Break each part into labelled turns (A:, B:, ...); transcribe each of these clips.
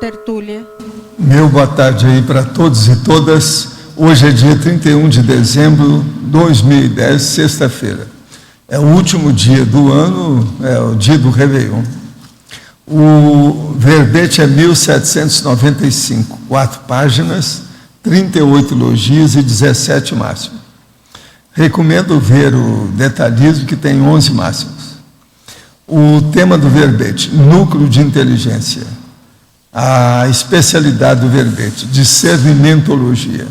A: tertúlia.
B: Meu boa tarde aí para todos e todas. Hoje é dia 31 de dezembro de 2010, sexta-feira. É o último dia do ano, é o dia do Réveillon. O verbete é 1795, 4 páginas, 38 elogios e 17 máximos. Recomendo ver o detalhismo, que tem 11 máximos. O tema do verbete, núcleo de inteligência. A especialidade do verbete, discernimentologia.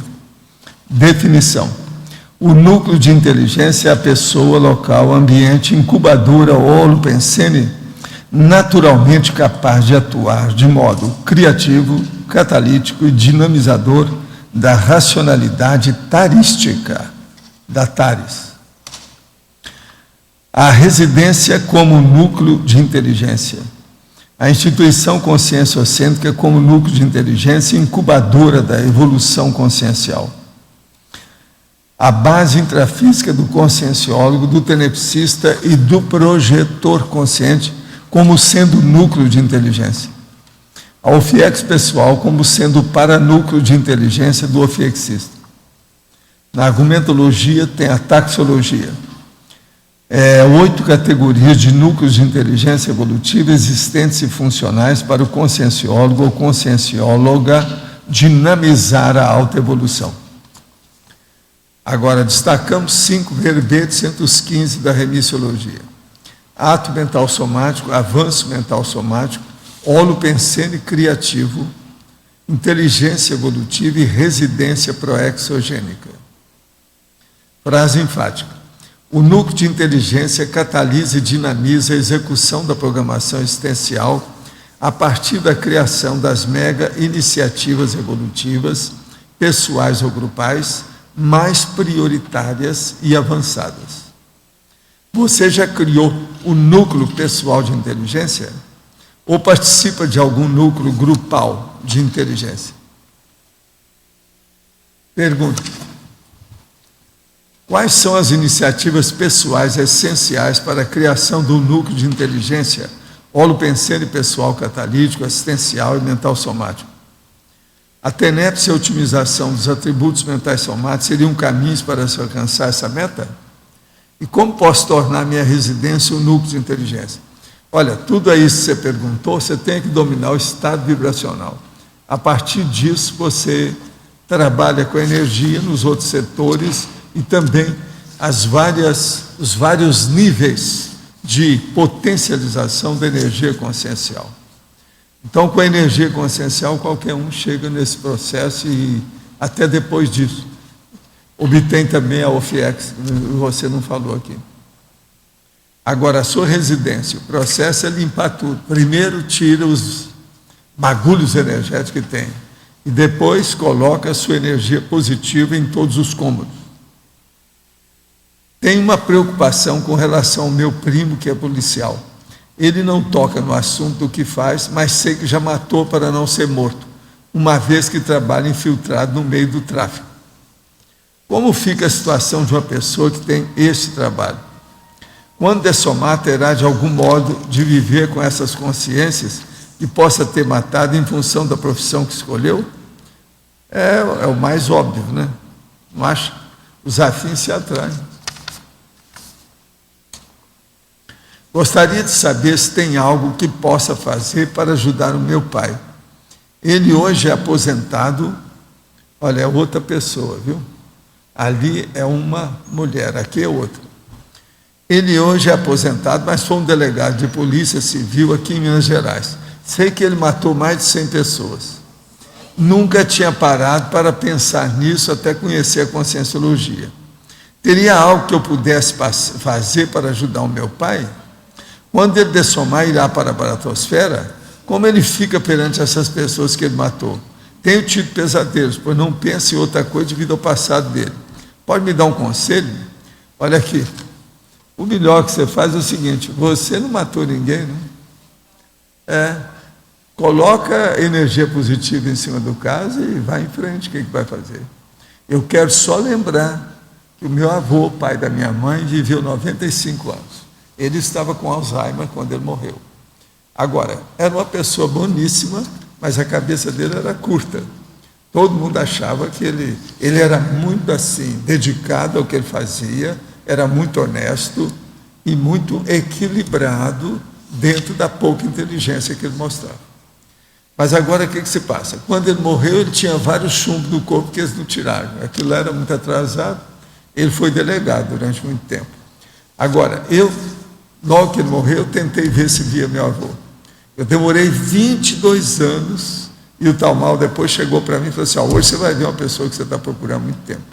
B: Definição. O núcleo de inteligência é a pessoa, local, ambiente, incubadora ou holopensene, naturalmente capaz de atuar de modo criativo, catalítico e dinamizador da racionalidade tarística, da tares. A residência como núcleo de inteligência. A instituição conscienciocêntrica como núcleo de inteligência incubadora da evolução consciencial. A base intrafísica do conscienciólogo, do tenepsista e do projetor consciente como sendo núcleo de inteligência. A OFIEX pessoal como sendo o paranúcleo de inteligência do ofiexista. Na argumentologia tem a taxologia. 8 categorias de núcleos de inteligência evolutiva existentes e funcionais para o conscienciólogo ou consciencióloga dinamizar a alta evolução. Agora, destacamos 5 verbetes entre os 15 da remissiologia. Ato mental somático, avanço mental somático, holopensene criativo, inteligência evolutiva e residência proexogênica. Frase enfática. O núcleo de inteligência catalisa e dinamiza a execução da programação existencial a partir da criação das mega iniciativas evolutivas, pessoais ou grupais, mais prioritárias e avançadas. Você já criou o núcleo pessoal de inteligência? Ou participa de algum núcleo grupal de inteligência? Pergunta. Quais são as iniciativas pessoais essenciais para a criação do núcleo de inteligência holopensene pessoal catalítico, assistencial e mental somático? A tenepse e a otimização dos atributos mentais somáticos seriam caminhos para se alcançar essa meta? E como posso tornar minha residência um núcleo de inteligência? Olha, tudo isso que você perguntou, você tem que dominar o estado vibracional. A partir disso, você trabalha com a energia nos outros setores e também os vários níveis de potencialização da energia consciencial. Então, com a energia consciencial, qualquer um chega nesse processo e até depois disso. Obtém também a OFIEX, você não falou aqui. Agora, a sua residência, o processo é limpar tudo. Primeiro, tira os bagulhos energéticos que tem. E depois, coloca a sua energia positiva em todos os cômodos. Tenho uma preocupação com relação ao meu primo, que é policial. Ele não toca no assunto do que faz, mas sei que já matou para não ser morto, uma vez que trabalha infiltrado no meio do tráfico. Como fica a situação de uma pessoa que tem este trabalho? Quando dessomar, terá de algum modo de viver com essas consciências que possa ter matado em função da profissão que escolheu? É o mais óbvio, né? Não acha? Os afins se atraem. Gostaria de saber se tem algo que possa fazer para ajudar o meu pai. Ele hoje é aposentado, olha, é outra pessoa, viu? Ali é uma mulher, aqui é outra. Ele hoje é aposentado, mas foi um delegado de polícia civil aqui em Minas Gerais. Sei que ele matou mais de 100 pessoas. Nunca tinha parado para pensar nisso até conhecer a conscienciologia. Teria algo que eu pudesse fazer para ajudar o meu pai? Quando ele dessomar, irá para a baratosfera, como ele fica perante essas pessoas que ele matou? Tenho tido pesadelos, pois não penso em outra coisa devido ao passado dele. Pode me dar um conselho? Olha aqui, o melhor que você faz é o seguinte, você não matou ninguém, não? Coloca energia positiva em cima do caso e vai em frente, o que vai fazer? Eu quero só lembrar que o meu avô, pai da minha mãe, viveu 95 anos. Ele estava com Alzheimer quando ele morreu. Agora, era uma pessoa boníssima, mas a cabeça dele era curta. Todo mundo achava que ele era muito assim, dedicado ao que ele fazia, era muito honesto e muito equilibrado dentro da pouca inteligência que ele mostrava. Mas agora o que se passa? Quando ele morreu, ele tinha vários chumbos no corpo que eles não tiraram. Aquilo era muito atrasado, ele foi delegado durante muito tempo. Agora, logo que ele morreu, eu tentei ver se via meu avô. Eu demorei 22 anos e o Talmal depois chegou para mim e falou assim, hoje você vai ver uma pessoa que você está procurando há muito tempo.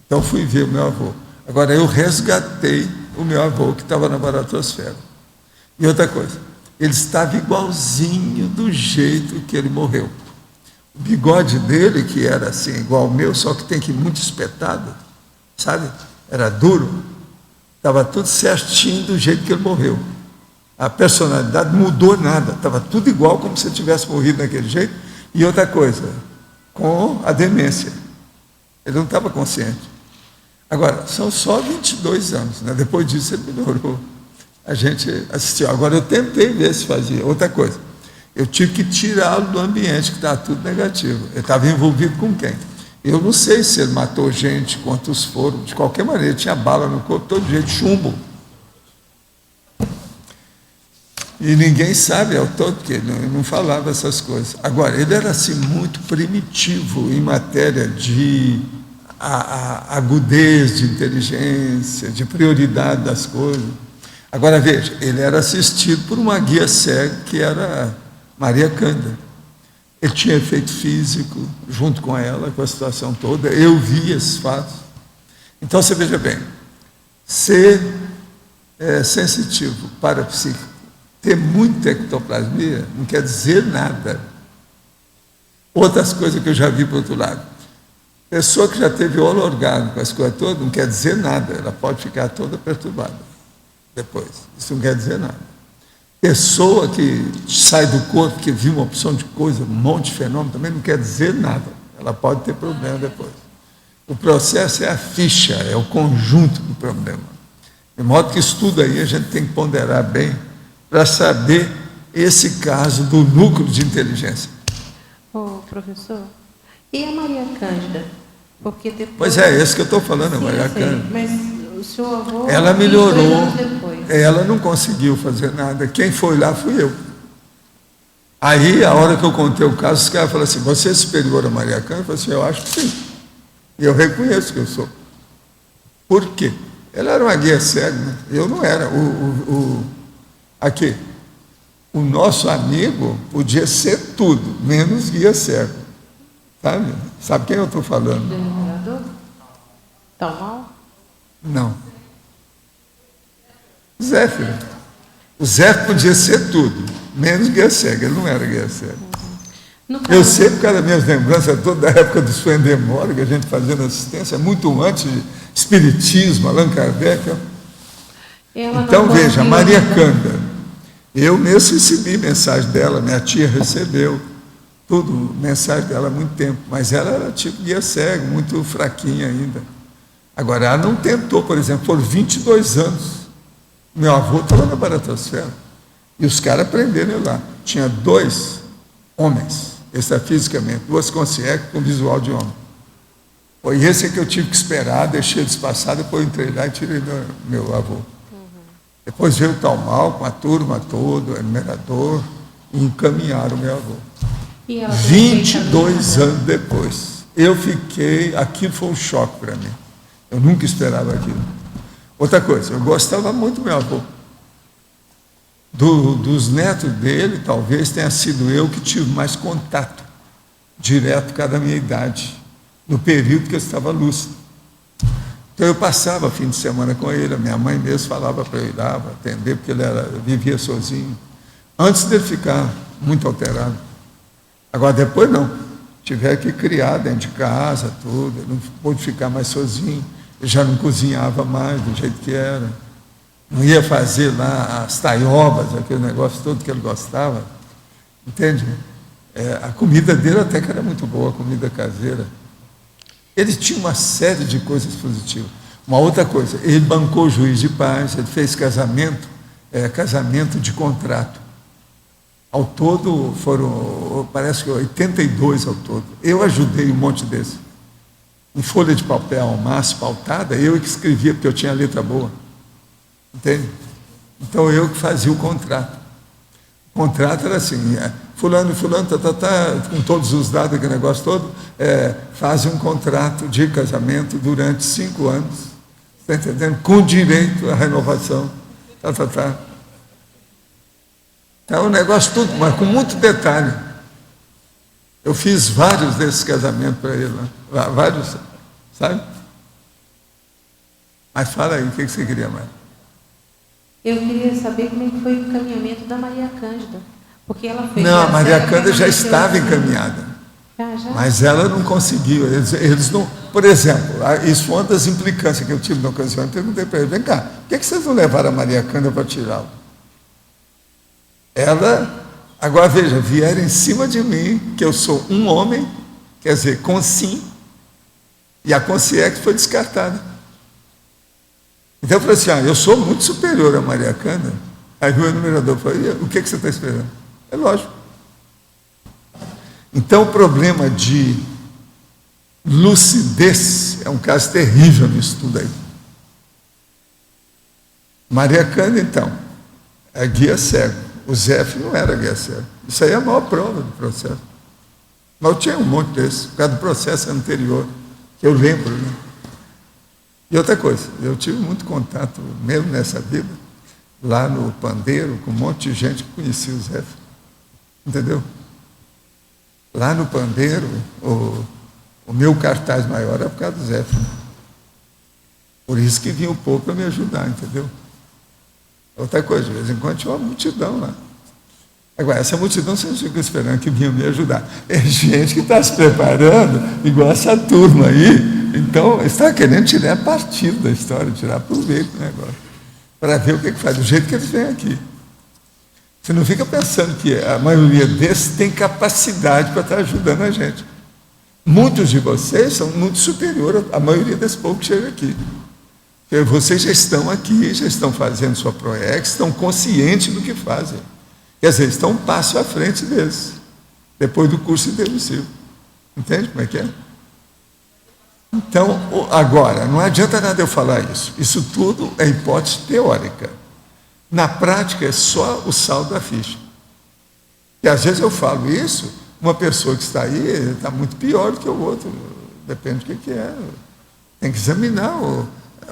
B: Então fui ver o meu avô. Agora eu resgatei o meu avô que estava na baratosfera. E outra coisa, ele estava igualzinho do jeito que ele morreu. O bigode dele, que era assim, igual ao meu, só que tem que ir muito espetado, sabe? Era duro. Estava tudo certinho do jeito que ele morreu. A personalidade não mudou nada, estava tudo igual como se ele tivesse morrido daquele jeito. E outra coisa, com a demência. Ele não estava consciente. Agora, são só 22 anos, né? Depois disso ele melhorou. A gente assistiu. Agora eu tentei ver se fazia. Outra coisa, eu tive que tirá-lo do ambiente que estava tudo negativo. Ele estava envolvido com quem? Eu não sei se ele matou gente, quantos foram. De qualquer maneira, ele tinha bala no corpo, todo jeito, chumbo. E ninguém sabe ao todo, porque ele não falava essas coisas. Agora, ele era assim muito primitivo em matéria de agudez, de inteligência, de prioridade das coisas. Agora, veja, ele era assistido por uma guia cega, que era Maria Cândida. Ele tinha efeito físico, junto com ela, com a situação toda. Eu vi esses fatos. Então, você veja bem, ser sensitivo, parapsíquico, ter muita ectoplasmia não quer dizer nada. Outras coisas que eu já vi por outro lado. Pessoa que já teve orgasmo com as coisas todas, não quer dizer nada. Ela pode ficar toda perturbada depois. Isso não quer dizer nada. Pessoa que sai do corpo, que viu uma opção de coisa, um monte de fenômeno, também não quer dizer nada. Ela pode ter problema depois. O processo é a ficha, é o conjunto do problema. De modo que isso tudo aí a gente tem que ponderar bem para saber esse caso do núcleo de inteligência.
A: Professor, e a Maria Cândida? Porque depois...
B: Pois é, esse que eu estou falando, a Maria Cândida.
A: Mas o seu avô...
B: Ela melhorou, ela não conseguiu fazer nada. Quem foi lá fui eu. Aí, a hora que eu contei o caso, os caras falaram assim, você é superior a Maria Cândida? Eu falei assim, eu acho que sim. E eu reconheço que eu sou. Por quê? Ela era uma guia cega, né? Eu não era. Aqui, o nosso amigo podia ser tudo, menos guia cego. Sabe? Sabe quem eu estou falando?
A: Denominador? Talmal?
B: Não. Zé, filho. O Zé podia ser tudo, menos guia cego. Ele não era guia cego. Eu sei, por causa das minhas lembranças, toda a época do Swendemore, que a gente fazendo assistência, muito antes de espiritismo, Allan Kardec. Então, veja, Maria Cândida, eu mesmo recebi mensagem dela, minha tia recebeu, tudo, mensagem dela há muito tempo, mas ela era tipo guia cego, muito fraquinha ainda. Agora, ela não tentou, por exemplo, por 22 anos. Meu avô estava na baratosfera, e os caras prenderam ele lá. Tinha 2 homens, extrafisicamente, 2 consciências com visual de homem. Foi esse que eu tive que esperar, deixei eles passar, depois entrei lá e tirei meu avô. Depois veio o Talmal com a turma toda, o enumerador, e encaminharam o meu avô. 22 anos depois, eu fiquei, aquilo foi um choque para mim. Eu nunca esperava aquilo. Outra coisa, eu gostava muito do meu avô. Dos netos dele, talvez tenha sido eu que tive mais contato direto por causa da minha idade, no período que eu estava lúcido. Então eu passava fim de semana com ele, a minha mãe mesmo falava para eu ir lá, para atender, porque ele vivia sozinho, antes dele ficar muito alterado. Agora depois não, tiver que criar dentro de casa, tudo, ele não pôde ficar mais sozinho, ele já não cozinhava mais do jeito que era, não ia fazer lá as taiobas, aquele negócio todo que ele gostava, entende? A comida dele até que era muito boa, a comida caseira. Ele tinha uma série de coisas positivas. Uma outra coisa, ele bancou juiz de paz, ele fez casamento de contrato. Ao todo foram, parece que 82 ao todo. Eu ajudei um monte desses. Em folha de papel, massa pautada, eu que escrevia, porque eu tinha letra boa. Entende? Então eu que fazia o contrato. O contrato era assim, fulano, com todos os dados, aquele negócio todo, faz um contrato de casamento durante 5 anos, está entendendo? Com direito à renovação. Então o negócio tudo, mas com muito detalhe. Eu fiz vários desses casamentos para ele, lá. Vários, sabe? Mas fala aí, o que você queria mais?
A: Eu queria saber como é que foi o encaminhamento da Maria Cândida, porque ela fez...
B: Não, a Maria Cândida já estava encaminhada,
A: já?
B: Mas ela não conseguiu, eles não... Por exemplo, isso foi uma das implicâncias que eu tive na ocasião, eu perguntei para ele, vem cá, por que vocês não levaram a Maria Cândida para tirá-la? Ela, agora veja, vieram em cima de mim, que eu sou um homem, quer dizer, com sim, e a consciência foi descartada. Então eu falei assim, eu sou muito superior a Maria Cândida. Aí o enumerador falou, o que você está esperando? É lógico. Então o problema de lucidez é um caso terrível no estudo aí. Maria Cândida, então, é guia cego. O Zéfiro não era guia cego. Isso aí é a maior prova do processo. Mas eu tinha um monte desse, por causa do processo anterior, que eu lembro, né? E outra coisa, eu tive muito contato, mesmo nessa vida, lá no Pandeiro, com um monte de gente que conhecia o Zéfiro. Entendeu? Lá no Pandeiro, o meu cartaz maior era por causa do Zéfiro. Por isso que vinha o povo para me ajudar, entendeu? Outra coisa, de vez em quando tinha uma multidão lá. Agora, essa multidão você não fica esperando que vinha me ajudar. É gente que está se preparando, igual essa turma aí. Então, está querendo tirar partido da história, tirar proveito do negócio, para ver o que faz, do jeito que eles vêm aqui. Você não fica pensando que a maioria desses tem capacidade para estar ajudando a gente. Muitos de vocês são muito superiores à maioria desse povo que chega aqui. Porque vocês já estão aqui, já estão fazendo sua proex, estão conscientes do que fazem. Quer dizer, estão um passo à frente deles, depois do curso intermissivo. Entende como é que é? Então, agora, não adianta nada eu falar isso. Isso tudo é hipótese teórica. Na prática, é só o saldo da ficha. E às vezes eu falo isso, uma pessoa que está aí está muito pior do que o outro. Depende do que é. Tem que examinar,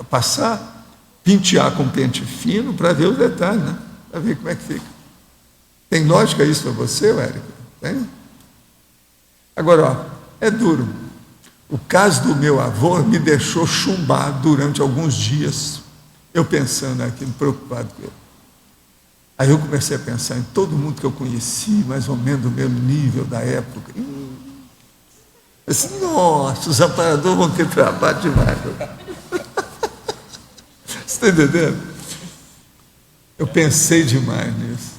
B: passar, pentear com pente fino para ver os detalhes, né? Para ver como é que fica. Tem lógica isso para você, Érico? Tem? Agora, ó, é duro. O caso do meu avô me deixou chumbado durante alguns dias, eu pensando aquilo, preocupado com ele. Aí eu comecei a pensar em todo mundo que eu conheci, mais ou menos do mesmo nível da época. Eu disse, nossa, os amparadores vão ter trabalho demais. Você está entendendo? Eu pensei demais nisso.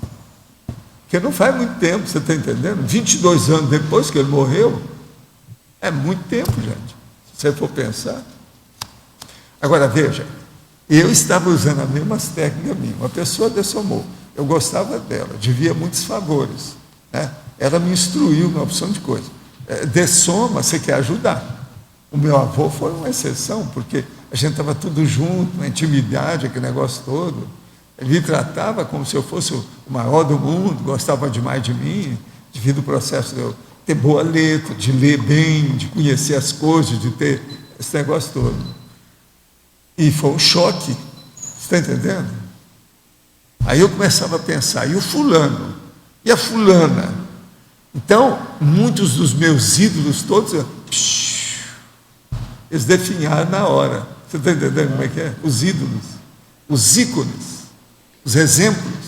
B: Porque não faz muito tempo, você está entendendo? 22 anos depois que ele morreu, é muito tempo, gente, se você for pensar. Agora, veja, eu estava usando as mesmas técnicas minhas. Uma pessoa dessomou. Eu gostava dela, devia muitos favores, né? Ela me instruiu numa opção de coisa. Dessoma, você quer ajudar. O meu avô foi uma exceção, porque a gente estava tudo junto, na intimidade, aquele negócio todo. Ele me tratava como se eu fosse o maior do mundo, gostava demais de mim, devido ao processo de eu ter boa letra, de ler bem, de conhecer as coisas, de ter esse negócio todo. E foi um choque, você está entendendo? Aí eu começava a pensar, e o fulano? E a fulana? Então, muitos dos meus ídolos todos, eles definharam na hora. Você está entendendo como é que é? Os ídolos, os ícones, os exemplos.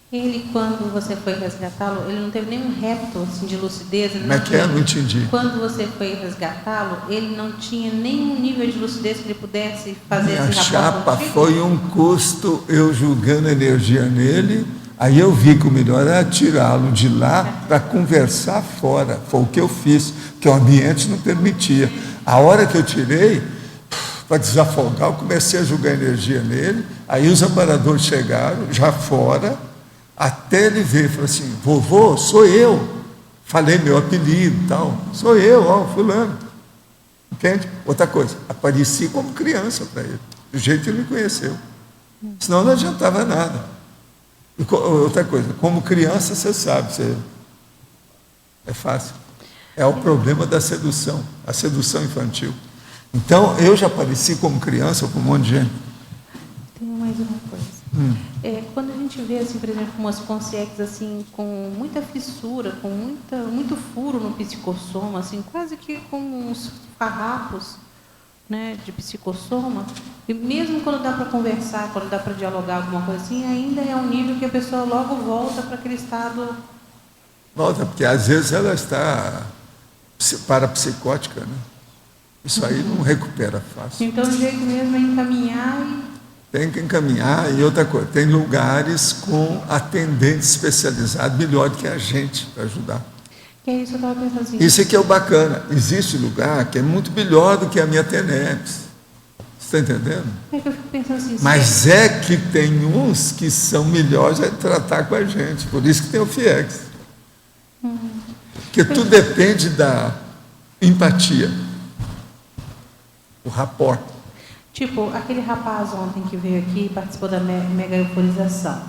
A: Ele, quando você foi resgatá-lo, ele não teve nenhum repto assim, de lucidez?
B: Como é que é? Não entendi.
A: Quando você foi resgatá-lo, ele não tinha nenhum nível de lucidez que ele pudesse fazer
B: Minha
A: esse
B: chapa
A: contigo?
B: foi um custo, eu julgando energia nele, aí eu vi que o melhor era tirá-lo de lá para conversar fora. Foi o que eu fiz, que o ambiente não permitia. A hora que eu tirei, para desafogar, eu comecei a julgar energia nele, aí os amparadores chegaram, já fora, Até ele ver, falou assim, vovô, sou eu. Falei meu apelido e tal. Sou eu, ó, fulano. Entende? Outra coisa, apareci como criança para ele, do jeito que ele me conheceu. Senão não adiantava nada. E outra coisa, como criança, você sabe, é fácil. É o problema da sedução, a sedução infantil. Então, eu já apareci como criança para um monte de gente.
A: Tem mais uma coisa. Quando a gente vê, assim, por exemplo, umas consciências assim, com muita fissura, com muito furo no psicossoma, assim, quase que com uns farrapos, né, de psicossoma, e mesmo quando dá para conversar, quando dá para dialogar alguma coisa assim, ainda é um nível que a pessoa logo volta para aquele estado.
B: Volta, porque às vezes ela está parapsicótica, né? Isso aí não recupera fácil.
A: Então, o jeito mesmo é encaminhar e...
B: Tem que encaminhar, e outra coisa, tem lugares com atendentes especializados, melhor do que a gente, para ajudar.
A: Que é isso que eu estava pensando assim.
B: Isso aqui é o bacana. Existe lugar que é muito melhor do que a minha TENEPS. Você está entendendo?
A: É que eu fico pensando assim...
B: Mas é que tem uns que são melhores a tratar com a gente, por isso que tem o FIEX. Porque tudo depende da empatia, o rapport.
A: Tipo, aquele rapaz ontem que veio aqui e participou da mega euforização.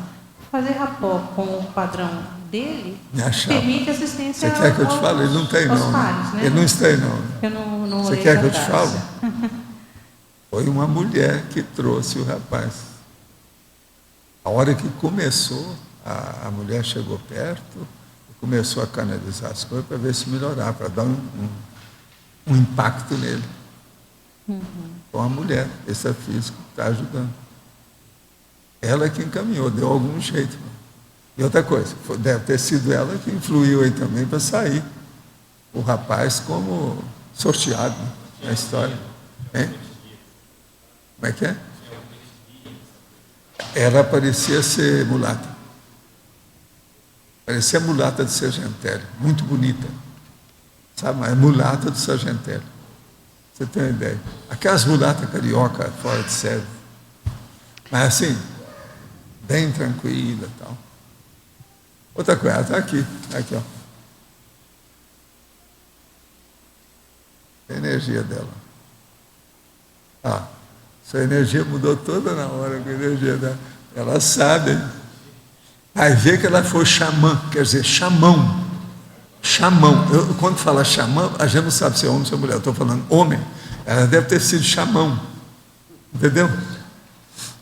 A: Fazer rapport com o padrão dele permite assistência
B: Você quer que eu te fale? Ele não tem, não.
A: Pares, né?
B: Ele não está aí, não.
A: Eu não
B: Você quer que eu te fale? Foi uma mulher que trouxe o rapaz. A hora que começou, a mulher chegou perto, começou a canalizar as coisas para ver se melhorar, para dar um impacto nele. Então a mulher, esse físico, está ajudando. Ela que encaminhou, deu algum jeito. E outra coisa, deve ter sido ela que influiu aí também para sair o rapaz como sorteado, né, na história. Hein? Como é que é? Ela parecia ser mulata. Parecia mulata de Sargentelli, muito bonita. Sabe, mas é mulata de Sargentelli. Você tem uma ideia? Aquelas mulatas carioca fora de série. Mas assim, bem tranquila e tal. Outra coisa, ela está aqui, ó. A energia dela. Sua energia mudou toda na hora com a energia dela. Ela sabe, hein? Vai ver que ela foi xamã, quer dizer, xamão. Xamão. Quando fala xamã, a gente não sabe se é homem ou se é mulher. Eu estou falando homem. Ela deve ter sido xamão. Entendeu?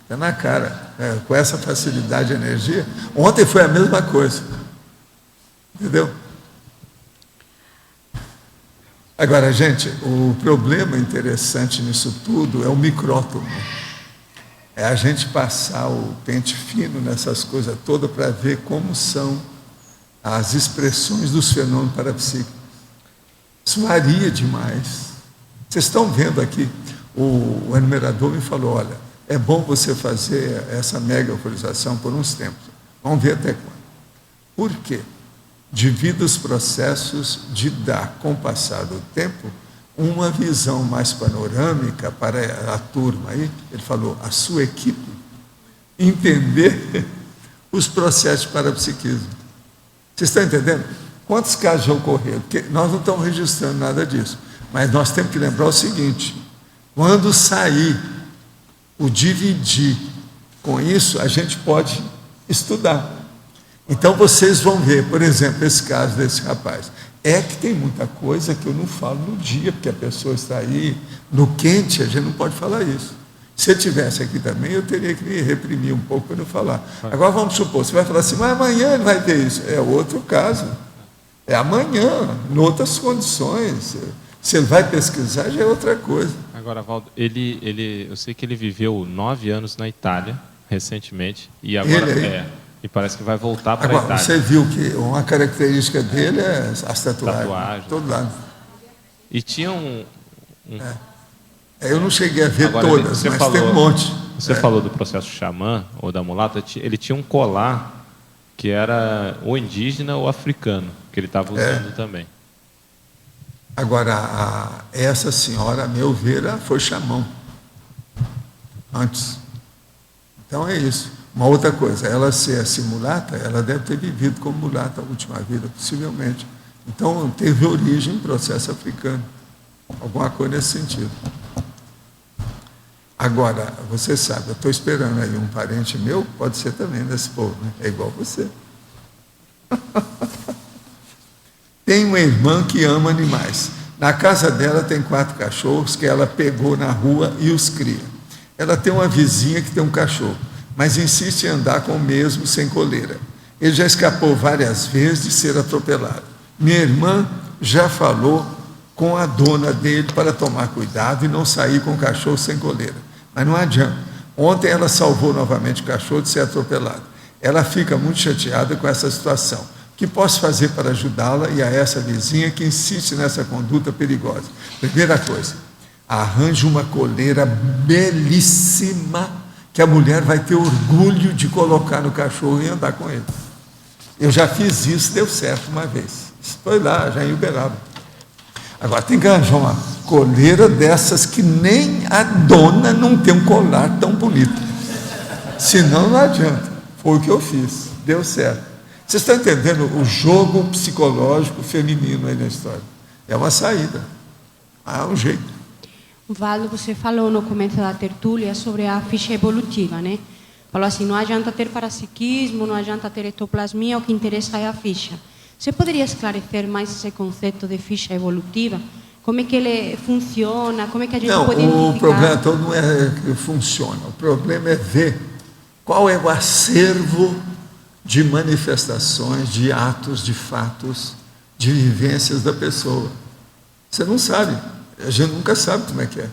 B: Está na cara. Com essa facilidade de energia. Ontem foi a mesma coisa. Entendeu? Agora, gente, o problema interessante nisso tudo é o micrótomo. É a gente passar o pente fino nessas coisas todas para ver como são as expressões dos fenômenos parapsíquicos. Isso varia demais. Vocês estão vendo aqui, o enumerador me falou, olha, é bom você fazer essa mega euforização por uns tempos. Vamos ver até quando. Por quê? Devido aos processos de dar, com o passar do tempo, uma visão mais panorâmica para a turma aí, ele falou, a sua equipe, entender os processos de parapsiquismo. Vocês estão entendendo? Quantos casos já ocorreram? Porque nós não estamos registrando nada disso, mas nós temos que lembrar o seguinte, quando sair o dividir com isso, a gente pode estudar. Então vocês vão ver, por exemplo, esse caso desse rapaz. É que tem muita coisa que eu não falo no dia, porque a pessoa está aí no quente, a gente não pode falar isso. Se eu estivesse aqui também, eu teria que me reprimir um pouco para não falar. Agora vamos supor, você vai falar assim, mas amanhã ele vai ter isso. É outro caso. É amanhã, em outras condições. Se ele vai pesquisar, já é outra coisa.
C: Agora, Valdo, eu sei que ele viveu 9 anos na Itália, recentemente, e agora e parece que vai voltar para a Itália.
B: Você viu que uma característica dele é as tatuagens. Todo lado.
C: E tinha
B: eu não cheguei a ver
C: agora,
B: todas, mas tem um monte.
C: Você falou do processo xamã, ou da mulata, ele tinha um colar que era ou indígena ou africano, que ele estava usando também.
B: Agora, essa senhora, a meu ver, foi xamã. Antes. Então é isso. Uma outra coisa, ela ser assim, mulata, ela deve ter vivido como mulata a última vida, possivelmente. Então, teve origem em processo africano. Alguma coisa nesse sentido. Agora, você sabe, eu estou esperando aí um parente meu, pode ser também desse povo, né? É igual você. Tem uma irmã que ama animais. Na casa dela tem 4 cachorros que ela pegou na rua e os cria. Ela tem uma vizinha que tem um cachorro, mas insiste em andar com o mesmo sem coleira. Ele já escapou várias vezes de ser atropelado. Minha irmã já falou com a dona dele para tomar cuidado e não sair com o cachorro sem coleira. Mas não adianta. Ontem ela salvou novamente o cachorro de ser atropelado. Ela fica muito chateada com essa situação. O que posso fazer para ajudá-la e a essa vizinha que insiste nessa conduta perigosa? Primeira coisa, arranje uma coleira belíssima que a mulher vai ter orgulho de colocar no cachorro e andar com ele. Eu já fiz isso, deu certo uma vez. Foi lá, já em Uberaba. Agora tem que arranjar uma coleira dessas que nem a dona não tem um colar tão bonito. Senão não adianta. Foi o que eu fiz, deu certo. Vocês estão entendendo o jogo psicológico feminino aí na história? É uma saída. Há um jeito.
D: Valdo, você falou no começo da tertúlia sobre a ficha evolutiva, né? Falou assim, não adianta ter parapsiquismo, não adianta ter ectoplasmia, o que interessa é a ficha. Você poderia esclarecer mais esse conceito de ficha evolutiva? Como é que ele funciona? Como é que a gente pode identificar?
B: Não, o problema todo não é que funciona. O problema é ver qual é o acervo de manifestações, de atos, de fatos, de vivências da pessoa. Você não sabe. A gente nunca sabe como é que é.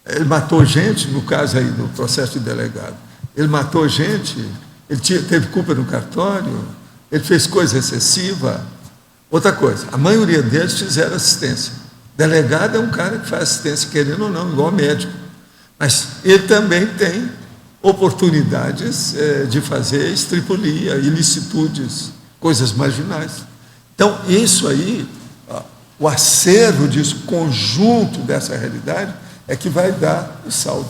B: Ele matou gente, no caso aí do processo de delegado. Ele matou gente, ele teve culpa no cartório, ele fez coisa excessiva. Outra coisa, a maioria deles fizeram assistência. Delegado é um cara que faz assistência, querendo ou não, igual médico. Mas ele também tem oportunidades de fazer estripulia, ilicitudes, coisas marginais. Então, isso aí, o acervo disso, conjunto dessa realidade, é que vai dar o saldo.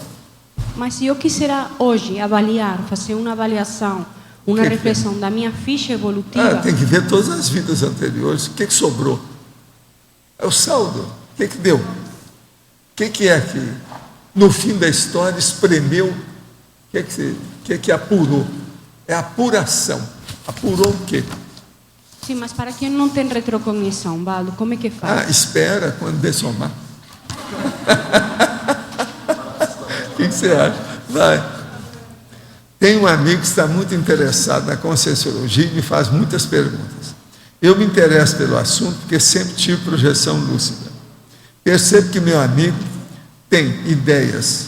D: Mas se eu quiser hoje avaliar, fazer uma avaliação, uma reflexão da minha ficha evolutiva...
B: tem que ver todas as vidas anteriores. O que sobrou? É o saldo. O que deu? O que é que, no fim da história, espremeu? O que apurou? É apuração. Apurou o quê?
D: Sim, mas para quem não tem retrocognição, Valdo, como é que faz?
B: Espera quando dessomar. O que você acha? Vai. Tem um amigo que está muito interessado na conscienciologia e me faz muitas perguntas. Eu me interesso pelo assunto porque sempre tive projeção lúcida. Percebo que meu amigo tem ideias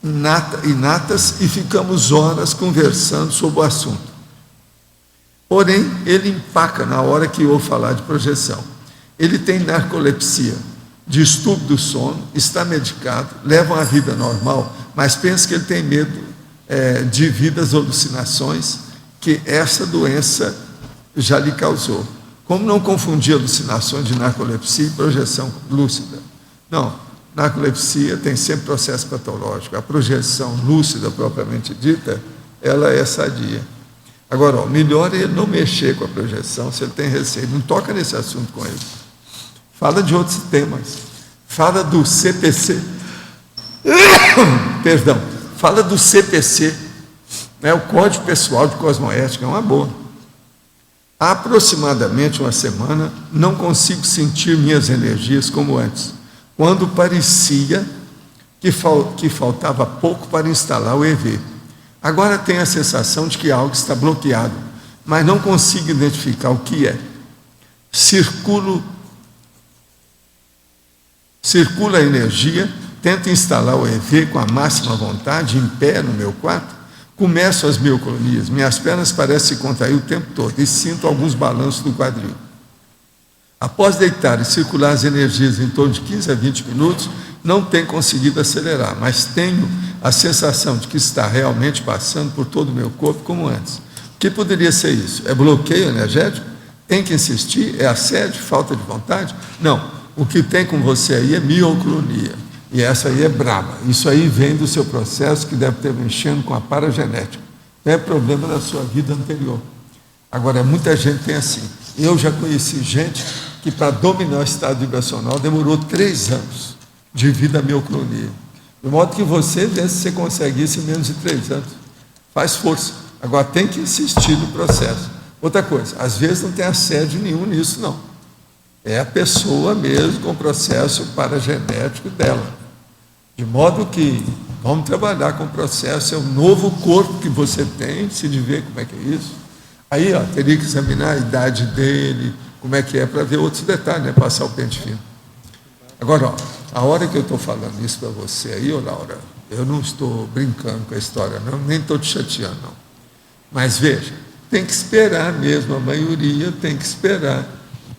B: inatas e ficamos horas conversando sobre o assunto. Porém, ele empaca na hora que ouve falar de projeção. Ele tem narcolepsia, distúrbio do sono, está medicado, leva uma vida normal, mas pensa que ele tem medo devido às alucinações que essa doença já lhe causou. Como não confundir alucinações de narcolepsia e projeção lúcida? Não, narcolepsia tem sempre processo patológico. A projeção lúcida, propriamente dita, ela é sadia. Agora, melhor ele não mexer com a projeção, se ele tem receio. Não toca nesse assunto com ele. Fala de outros temas. Fala do CPC. Perdão. Fala do CPC, o Código Pessoal de Cosmoética, é uma boa. Há aproximadamente uma semana, não consigo sentir minhas energias como antes, quando parecia que faltava pouco para instalar o EV. Agora tenho a sensação de que algo está bloqueado, mas não consigo identificar o que é. Circula a energia, tento instalar o EV com a máxima vontade, em pé no meu quarto, começo as mioclonias, minhas pernas parecem se contrair o tempo todo e sinto alguns balanços do quadril. Após deitar e circular as energias em torno de 15 a 20 minutos, não tenho conseguido acelerar, mas tenho a sensação de que está realmente passando por todo o meu corpo como antes. O que poderia ser isso? É bloqueio energético? Tem que insistir? É assédio? Falta de vontade? Não. O que tem com você aí é mioclonia. E essa aí é braba. Isso aí vem do seu processo que deve ter mexendo com a paragenética. é problema da sua vida anterior. Agora, muita gente tem assim. Eu já conheci gente que, para dominar o estado vibracional, demorou 3 anos de vida miocronia. De modo que você vê se você consegue isso em menos de 3 anos. Faz força. Agora, tem que insistir no processo. Outra coisa, às vezes não tem assédio nenhum nisso, não. É a pessoa mesmo com o processo paragenético dela. De modo que vamos trabalhar com o processo, é o novo corpo que você tem, se de ver como é que é isso. Aí, ó, teria que examinar a idade dele, como é que é, para ver outros detalhes, né? Passar o pente fino. Agora, ó, a hora que eu estou falando isso para você aí, ô Laura, eu não estou brincando com a história, não, nem estou te chateando, não. Mas veja, tem que esperar mesmo, a maioria tem que esperar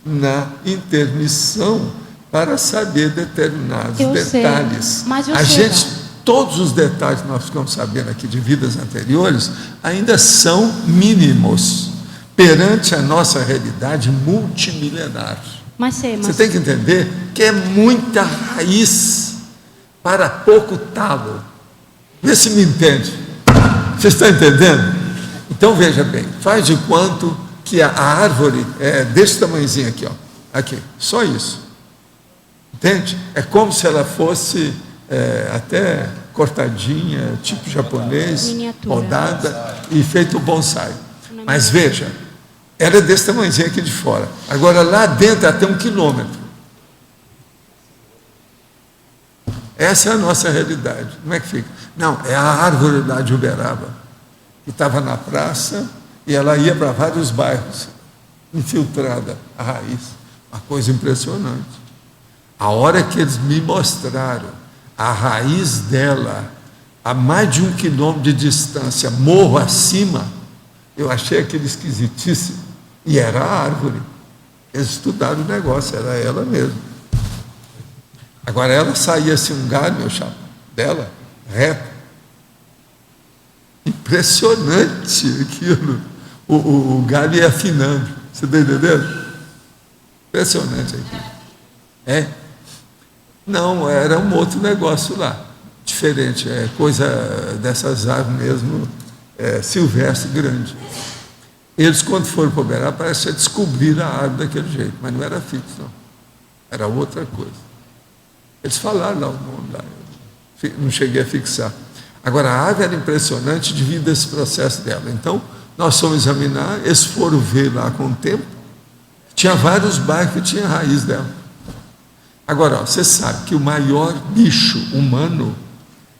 B: na intermissão para saber determinados detalhes. A gente, todos os detalhes que nós ficamos sabendo aqui de vidas anteriores, ainda são mínimos perante a nossa realidade multimilenar. Você tem que entender que é muita raiz para pouco talo. Vê se me entende. Você está entendendo? Então, veja bem, faz de quanto que a árvore é desse tamanhozinho aqui, ó. Aqui, só isso. Entende? É como se ela fosse até cortadinha, tipo japonês, podada e feito bonsai. Mas veja, ela é desse tamanhozinho aqui de fora. Agora, lá dentro, até 1 quilômetro. Essa é a nossa realidade. Como é que fica? Não, é a árvore lá de Uberaba, que estava na praça, e ela ia para vários bairros, infiltrada, a raiz. Uma coisa impressionante. A hora que eles me mostraram a raiz dela, a mais de 1 quilômetro de distância, morro acima, eu achei aquele esquisitíssimo. E era a árvore. Eles estudaram o negócio, era ela mesmo. Agora, ela saía assim, um galho, meu chapa, dela, reto. Impressionante aquilo. O galho ia afinando. Você está entendendo? Impressionante aquilo. É? Não, era um outro negócio lá. Diferente, é coisa dessas árvores mesmo, silvestre, grande. Eles, quando foram para Uberaba, parece que descobriram a árvore daquele jeito, mas não era fixo, não. Era outra coisa. Eles falaram lá o nome lá, não cheguei a fixar. Agora, a árvore era impressionante devido a esse processo dela. Então, nós fomos examinar, eles foram ver lá com o tempo, tinha vários bairros que tinha a raiz dela. Agora, ó, você sabe que o maior bicho humano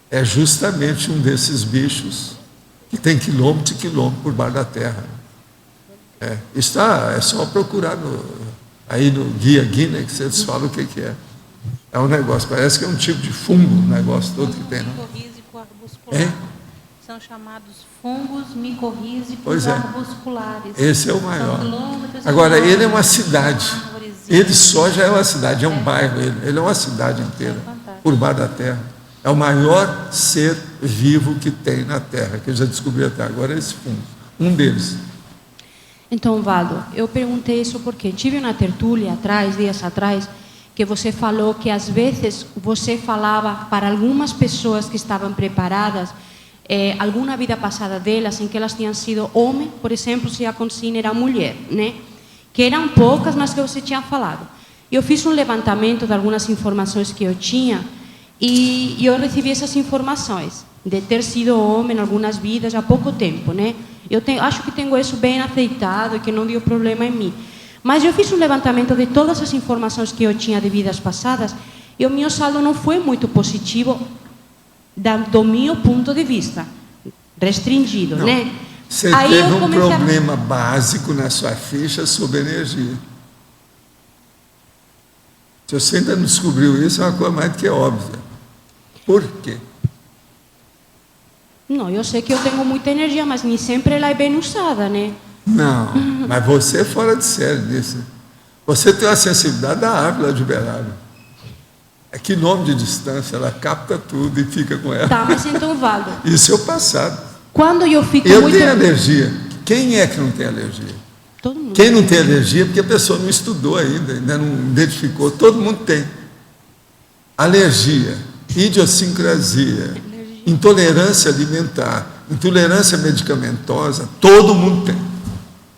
B: é justamente um desses bichos que tem quilômetro e quilômetro por baixo da terra. É só procurar aí no Guia Guinness, que eles falam o que é. É um negócio, parece que é um tipo de fungo, o negócio todo que tem.
A: São chamados fungos micorrízicos arbusculares.
B: Esse é o maior. Agora, ele é uma cidade. Ele só já é uma cidade, é um bairro. Ele é uma cidade inteira, por baixo da terra. É o maior ser vivo que tem na Terra, que eu já descobri até agora, é esse fungo. Um deles.
D: Então, Valdo, eu perguntei isso porque tive uma tertúlia dias atrás, que você falou que às vezes você falava para algumas pessoas que estavam preparadas alguma vida passada delas em que elas tinham sido homem, por exemplo, se a Consine era mulher, né? Que eram poucas, mas que você tinha falado. Eu fiz um levantamento de algumas informações que eu tinha e eu recebi essas informações de ter sido homem em algumas vidas há pouco tempo, né? Acho que tenho isso bem aceitado e que não deu problema em mim. Mas eu fiz um levantamento de todas as informações que eu tinha de vidas passadas e o meu saldo não foi muito positivo do meu ponto de vista, restringido,
B: não,
D: né?
B: Você teve um problema básico na sua ficha sobre energia. Se você ainda não descobriu isso, é uma coisa mais do que óbvia. Por quê?
D: Não, eu sei que eu tenho muita energia, mas nem sempre ela é bem usada, né?
B: Não, mas você é fora de série disso. Você tem a sensibilidade da árvore lá de Uberaba. É quilômetro de distância, ela capta tudo e fica com ela.
D: Tá, mas então, Valdo.
B: Isso é o passado.
D: Quando eu fico
B: muito... tenho alergia. Quem é que não tem alergia?
D: Todo mundo.
B: Quem não tem alergia, porque a pessoa não estudou ainda não identificou. Todo mundo tem. Alergia, idiosincrasia, intolerância alimentar, Intolerância medicamentosa, todo mundo tem.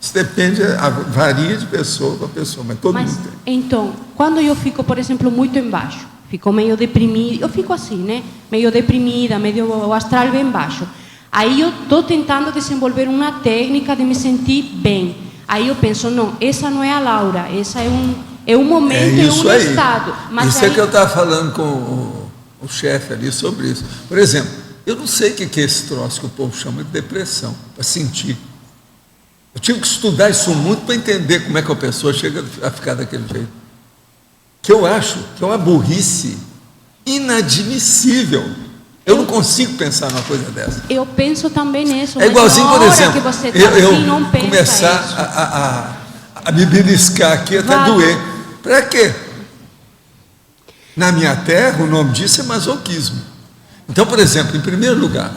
B: Isso depende, varia de pessoa para pessoa, mas todo mundo tem.
D: Então, quando eu fico, por exemplo, muito embaixo, fico meio deprimida, eu fico assim, né? Meio deprimida, meio o astral bem baixo. Aí eu estou tentando desenvolver uma técnica de me sentir bem. Aí eu penso, não, essa não é a Laura, essa é um momento, é um estado. Mas
B: isso
D: aí...
B: é que eu estava falando com o chefe ali sobre isso. Por exemplo, eu não sei o que é esse troço que o povo chama de depressão, para sentir. Eu tive que estudar isso muito para entender como é que a pessoa chega a ficar daquele jeito. Que eu acho que é uma burrice inadmissível. Eu não consigo pensar numa coisa dessa.
D: Eu penso também nisso.
B: É igualzinho, por exemplo,
D: que você tá
B: eu
D: assim, não pensa
B: começar a me beliscar aqui até doer. Para quê? Na minha terra, o nome disso é masoquismo. Então, por exemplo, em primeiro lugar,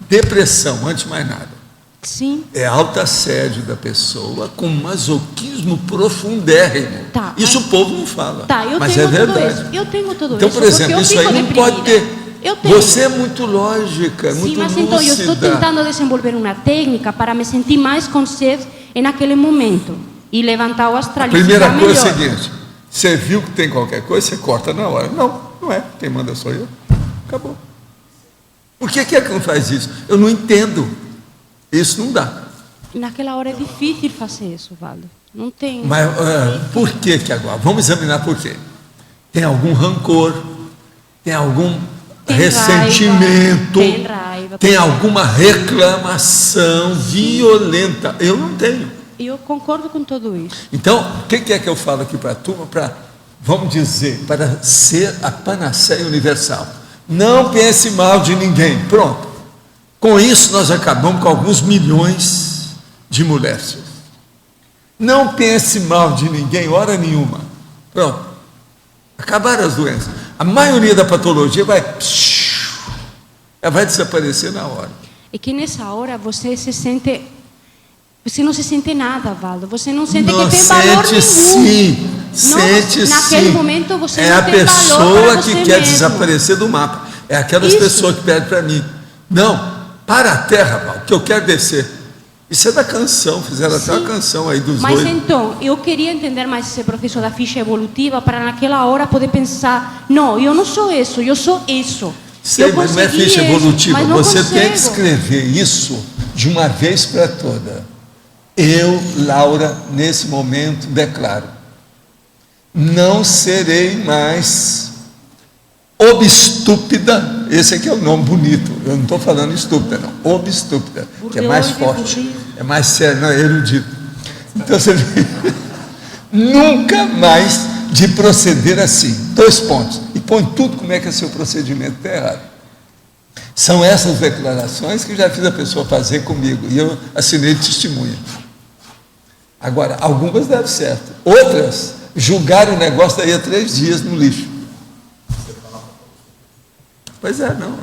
B: depressão, antes de mais nada.
D: Sim.
B: É autoassédio da pessoa com masoquismo profundérrimo.
D: Tá,
B: isso o povo não fala.
D: Tá,
B: mas
D: tenho
B: é verdade.
D: Tudo isso. Eu tenho tudo
B: então,
D: isso.
B: Por exemplo, isso aí não
D: deprimida.
B: pode ter. Você é muito lógica,
D: Sim,
B: muito
D: mas
B: lúcida.
D: então eu estou tentando desenvolver uma técnica para me sentir mais consciente naquele momento e levantar o astral.
B: A primeira coisa é a seguinte: você viu que tem qualquer coisa, você corta na hora. Não é. Quem manda sou eu. Acabou. Por que é que não faz isso? Eu não entendo. Isso não dá.
D: Naquela hora é difícil fazer isso, Valdo. Não tem.
B: Mas por que agora? Vamos examinar por quê. Tem algum rancor, tem algum ressentimento, tem alguma reclamação violenta. Eu não tenho.
D: Eu concordo com tudo isso.
B: Então, o que é que eu falo aqui para a turma? Vamos dizer, para ser a panaceia universal. Não pense mal de ninguém. Pronto. Com isso, nós acabamos com alguns milhões de mulheres. Não pense mal de ninguém, hora nenhuma. Pronto. Acabaram as doenças. A maioria da patologia vai desaparecer na hora.
D: É que nessa hora você não se sente nada, Valdo. Você não sente que tem valor nenhum.
B: Sim, sente sim.
D: Naquele momento você
B: é
D: não tem valor para você mesmo. É a pessoa que quer desaparecer do mapa. É aquelas pessoas que pedem para mim. Não, para a terra, Val, que eu quero descer. Isso é da canção, fizeram até uma canção aí dos dois. Mas então, eu queria entender mais esse processo da ficha evolutiva para naquela hora poder pensar, não, eu não sou isso, eu sou isso.
B: Sei, mas não é ficha evolutiva, você tem que escrever isso de uma vez para toda. Eu, Laura, nesse momento declaro, não serei mais obstúpida, esse aqui é o nome bonito, eu não estou falando estúpida não, obstúpida, que é mais forte, é mais sério, não é erudito. Então você vê, nunca mais de proceder assim, 2 pontos, e põe tudo como é que é seu procedimento está errado. São essas declarações que eu já fiz a pessoa fazer comigo, e eu assinei de testemunha. Agora, algumas deram certo, outras julgaram o negócio daí a 3 dias no lixo. Pois é, não.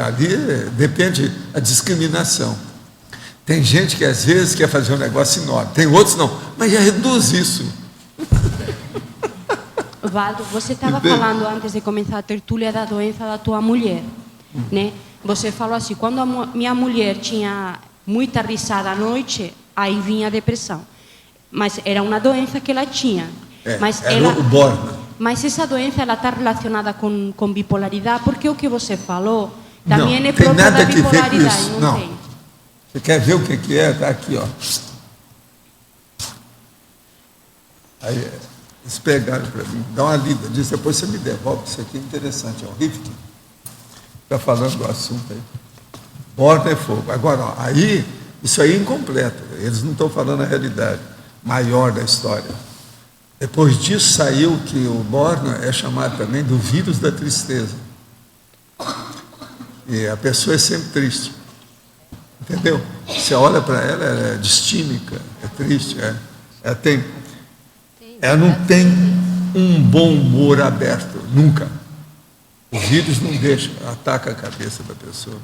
B: Ali depende da discriminação. Tem gente que às vezes quer fazer um negócio enorme, tem outros não, mas já reduz isso.
D: Valdo, você estava falando antes de começar a tertúlia da doença da tua mulher, né? Você falou assim, quando a minha mulher tinha muita risada à noite, aí vinha a depressão. Mas era uma doença que ela tinha. Mas
B: era o Borna.
D: Mas essa doença ela está relacionada com bipolaridade, porque o que você falou também
B: não,
D: é próprio
B: tem nada
D: da
B: que ver com
D: bipolaridade.
B: isso.
D: Não tem.
B: Você quer ver o que é? Está aqui, ó. Aí, eles pegaram para mim, dá uma lida disso, depois você me devolve, isso aqui é interessante, é o Rifkin. Está falando do assunto aí. Borna é fogo. Agora, ó, aí, isso aí é incompleto, eles não estão falando a realidade maior da história. Depois disso saiu que o Borna é chamado também do vírus da tristeza. E a pessoa é sempre triste. Entendeu? Você olha para ela, ela é distímica, é triste, ela não tem um bom humor aberto, nunca. O vírus não deixa, ataca a cabeça da pessoa.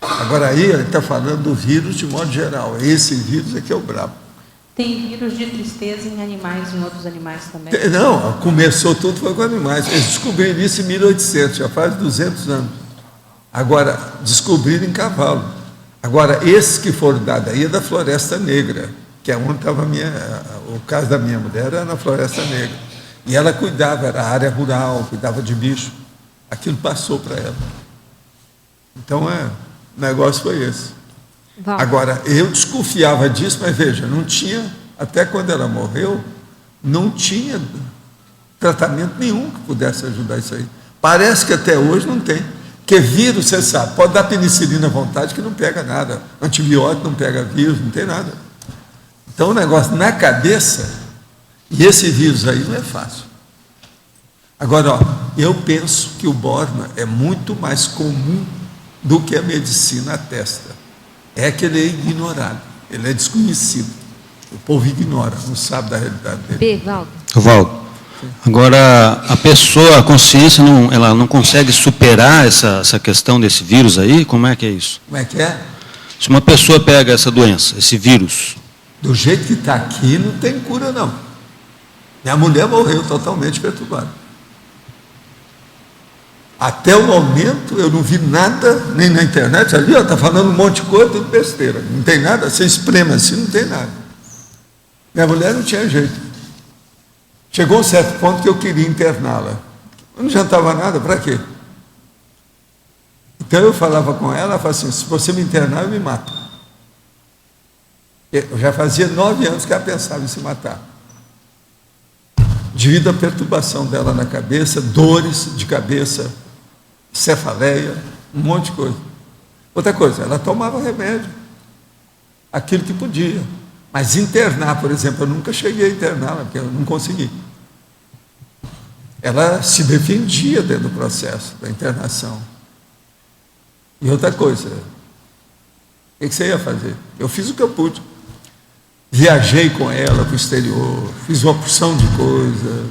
B: Agora aí ele está falando do vírus de modo geral. Esse vírus aqui é o brabo.
A: Tem vírus de tristeza em animais, em outros animais também?
B: Não, começou tudo foi com animais. Eles descobriram isso em 1800, já faz 200 anos. Agora, descobriram em cavalo. Agora, esses que foram dados aí é da Floresta Negra, que é onde estava o caso da minha mulher, era na Floresta Negra. E ela cuidava, era área rural, cuidava de bicho. Aquilo passou para ela. Então, o negócio foi esse.
E: Valdo.
B: Agora, eu desconfiava disso, mas veja, não tinha, até quando ela morreu, não tinha tratamento nenhum que pudesse ajudar isso aí. Parece que até hoje não tem. Porque vírus, você sabe, pode dar penicilina à vontade que não pega nada. Antibiótico não pega vírus, não tem nada. Então, o negócio na cabeça, e esse vírus aí não é fácil. Agora, eu penso que o Bormann é muito mais comum do que a medicina atesta. É que ele é ignorado, ele é desconhecido. O povo ignora, não sabe da realidade dele.
E: Valdo.
F: Valdo, agora a pessoa, a consciência, ela não consegue superar essa questão desse vírus aí? Como é que é isso?
B: Como é que é?
F: Se uma pessoa pega essa doença, esse vírus...
B: Do jeito que está aqui, não tem cura, não. Minha mulher morreu totalmente perturbada. Até o momento, eu não vi nada, nem na internet, ali, está falando um monte de coisa, tudo besteira. Não tem nada, você espreme assim, não tem nada. Minha mulher não tinha jeito. Chegou um certo ponto que eu queria interná-la. Eu não adiantava nada, para quê? Então eu falava com ela, ela falava assim, se você me internar, eu me mato. Eu já fazia 9 anos que ela pensava em se matar. Devido à perturbação dela na cabeça, dores de cabeça, cefaleia, um monte de coisa. Outra coisa, ela tomava remédio, aquilo que podia. Mas internar, por exemplo, eu nunca cheguei a interná-la, porque eu não consegui. Ela se defendia dentro do processo da internação. E outra coisa, o que você ia fazer? Eu fiz o que eu pude. Viajei com ela para o exterior, fiz uma porção de coisa,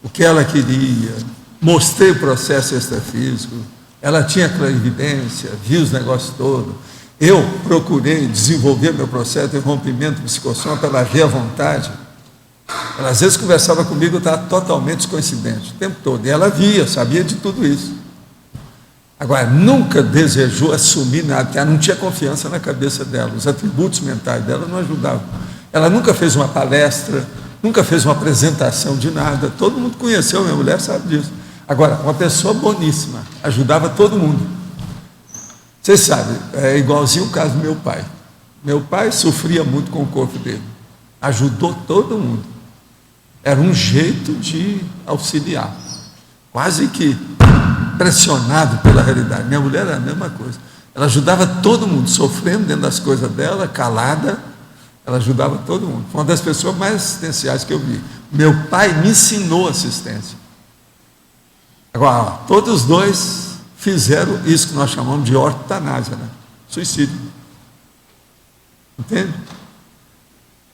B: o que ela queria, mostrei o processo extrafísico, ela tinha clarividência, viu os negócios todos. Eu procurei desenvolver meu processo de rompimento psicossômico para ela ver à vontade. Ela às vezes conversava comigo, eu estava totalmente descoincidente, o tempo todo. E ela via, sabia de tudo isso. Agora, nunca desejou assumir nada, porque ela não tinha confiança na cabeça dela, os atributos mentais dela não ajudavam. Ela nunca fez uma palestra, nunca fez uma apresentação de nada. Todo mundo conheceu, minha mulher sabe disso. Agora, uma pessoa boníssima, ajudava todo mundo. Vocês sabem, é igualzinho o caso do meu pai. Meu pai sofria muito com o corpo dele. Ajudou todo mundo. Era um jeito de auxiliar. Quase que pressionado pela realidade. Minha mulher era a mesma coisa. Ela ajudava todo mundo, sofrendo dentro das coisas dela, calada. Ela ajudava todo mundo. Foi uma das pessoas mais assistenciais que eu vi. Meu pai me ensinou assistência. Agora, todos os dois fizeram isso que nós chamamos de ortotanásia, né? Suicídio. Entende?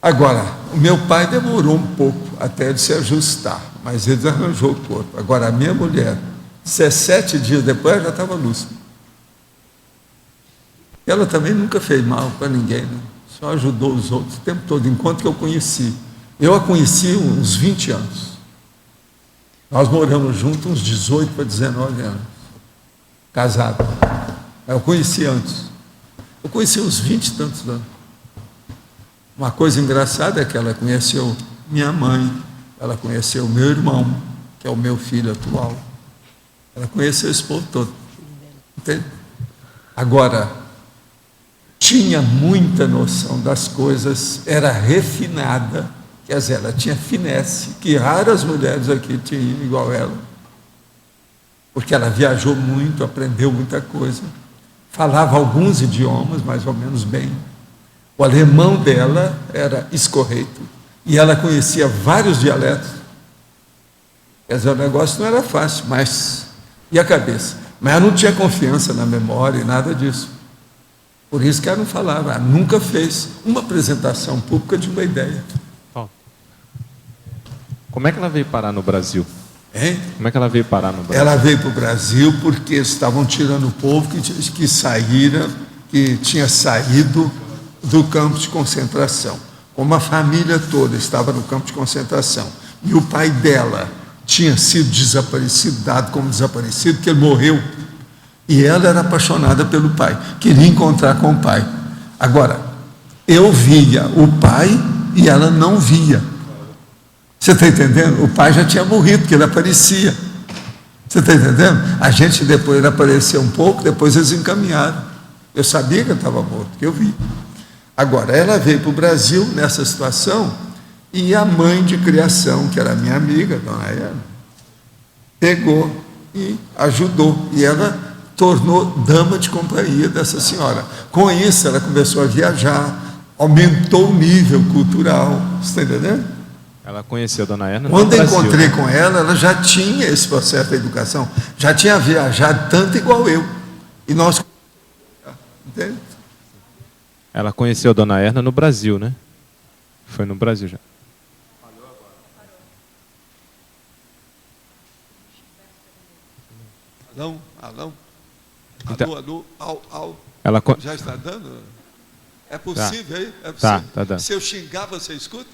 B: Agora, o meu pai demorou um pouco até ele se ajustar, mas ele arranjou o corpo. Agora, a minha mulher, 17 dias depois, já estava lúcida. Ela também nunca fez mal para ninguém, né? Só ajudou os outros o tempo todo, enquanto que eu conheci. Eu a conheci uns 20 anos. Nós moramos juntos uns 18 para 19 anos. Casados. Eu conheci antes. Eu conheci uns 20 e tantos anos. Uma coisa engraçada é que ela conheceu minha mãe, ela conheceu meu irmão, que é o meu filho atual. Ela conheceu esse povo todo. Entende? Agora, tinha muita noção das coisas, era refinada, quer dizer, ela tinha finesse, que raras mulheres aqui tinham igual ela, porque ela viajou muito, aprendeu muita coisa, falava alguns idiomas, mais ou menos bem. O alemão dela era escorreito, e ela conhecia vários dialetos. Quer dizer, o negócio não era fácil, mas... E a cabeça? Mas ela não tinha confiança na memória e nada disso. Por isso que ela não falava, ela nunca fez uma apresentação pública de uma ideia.
C: Como é que ela veio parar no Brasil?
B: Hein?
C: Como é que ela veio parar no Brasil?
B: Ela veio para o Brasil porque estavam tirando o povo que tinha saído do campo de concentração. Como a família toda estava no campo de concentração. E o pai dela tinha sido desaparecido, dado como desaparecido, porque ele morreu. E ela era apaixonada pelo pai, queria encontrar com o pai. Agora, eu via o pai e ela não via. Você está entendendo? O pai já tinha morrido, porque ele aparecia. Você está entendendo? A gente depois, ele apareceu um pouco, depois eles encaminharam. Eu sabia que ele estava morto, porque eu vi. Agora, ela veio para o Brasil nessa situação, e a mãe de criação, que era minha amiga, dona Ana, pegou e ajudou. E ela tornou dama de companhia dessa senhora. Com isso, ela começou a viajar, aumentou o nível cultural. Você está entendendo?
C: Ela conheceu a dona Erna no
B: Quando eu
C: Brasil,
B: encontrei
C: né?
B: com ela, ela já tinha esse processo da educação, já tinha viajado tanto igual eu. E nós... Entende?
C: Ela conheceu a dona Erna no Brasil, né? Foi no Brasil já.
B: Alô, alô?
C: Então-
B: Alô, alô,
C: Ela
B: já está dando? É possível aí? É
C: Tá,
B: possível?
C: tá dando.
B: Se eu xingar, você escuta?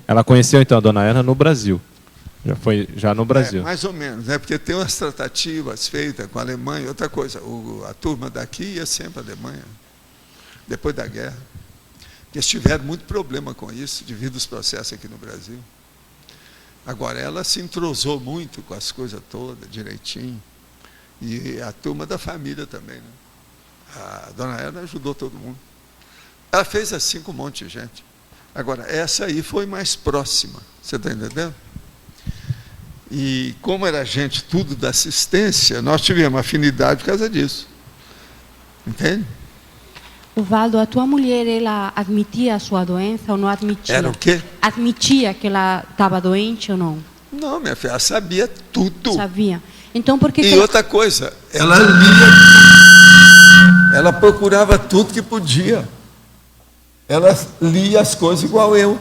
C: Ela conheceu então a dona Erna no Brasil. Já foi já no Brasil.
B: Mais ou menos, né? Porque tem umas tratativas feitas com a Alemanha, outra coisa, a turma daqui ia sempre à Alemanha, depois da guerra. Porque eles tiveram muito problema com isso, devido aos processos aqui no Brasil. Agora, ela se entrosou muito com as coisas todas, direitinho. E a turma da família também, né? A dona Erna ajudou todo mundo. Ela fez assim com um monte de gente. Agora, essa aí foi mais próxima, você está entendendo? E como era gente tudo da assistência, nós tivemos afinidade por causa disso. Entende?
D: Valdo, a tua mulher, ela admitia a sua doença ou não admitia?
B: Era o quê?
D: Admitia que ela estava doente ou não?
B: Não, minha filha, ela sabia tudo.
D: Sabia. Então, por que
B: E
D: que ela...
B: outra coisa, ela lia, ela procurava tudo que podia. Ela lia as coisas igual eu.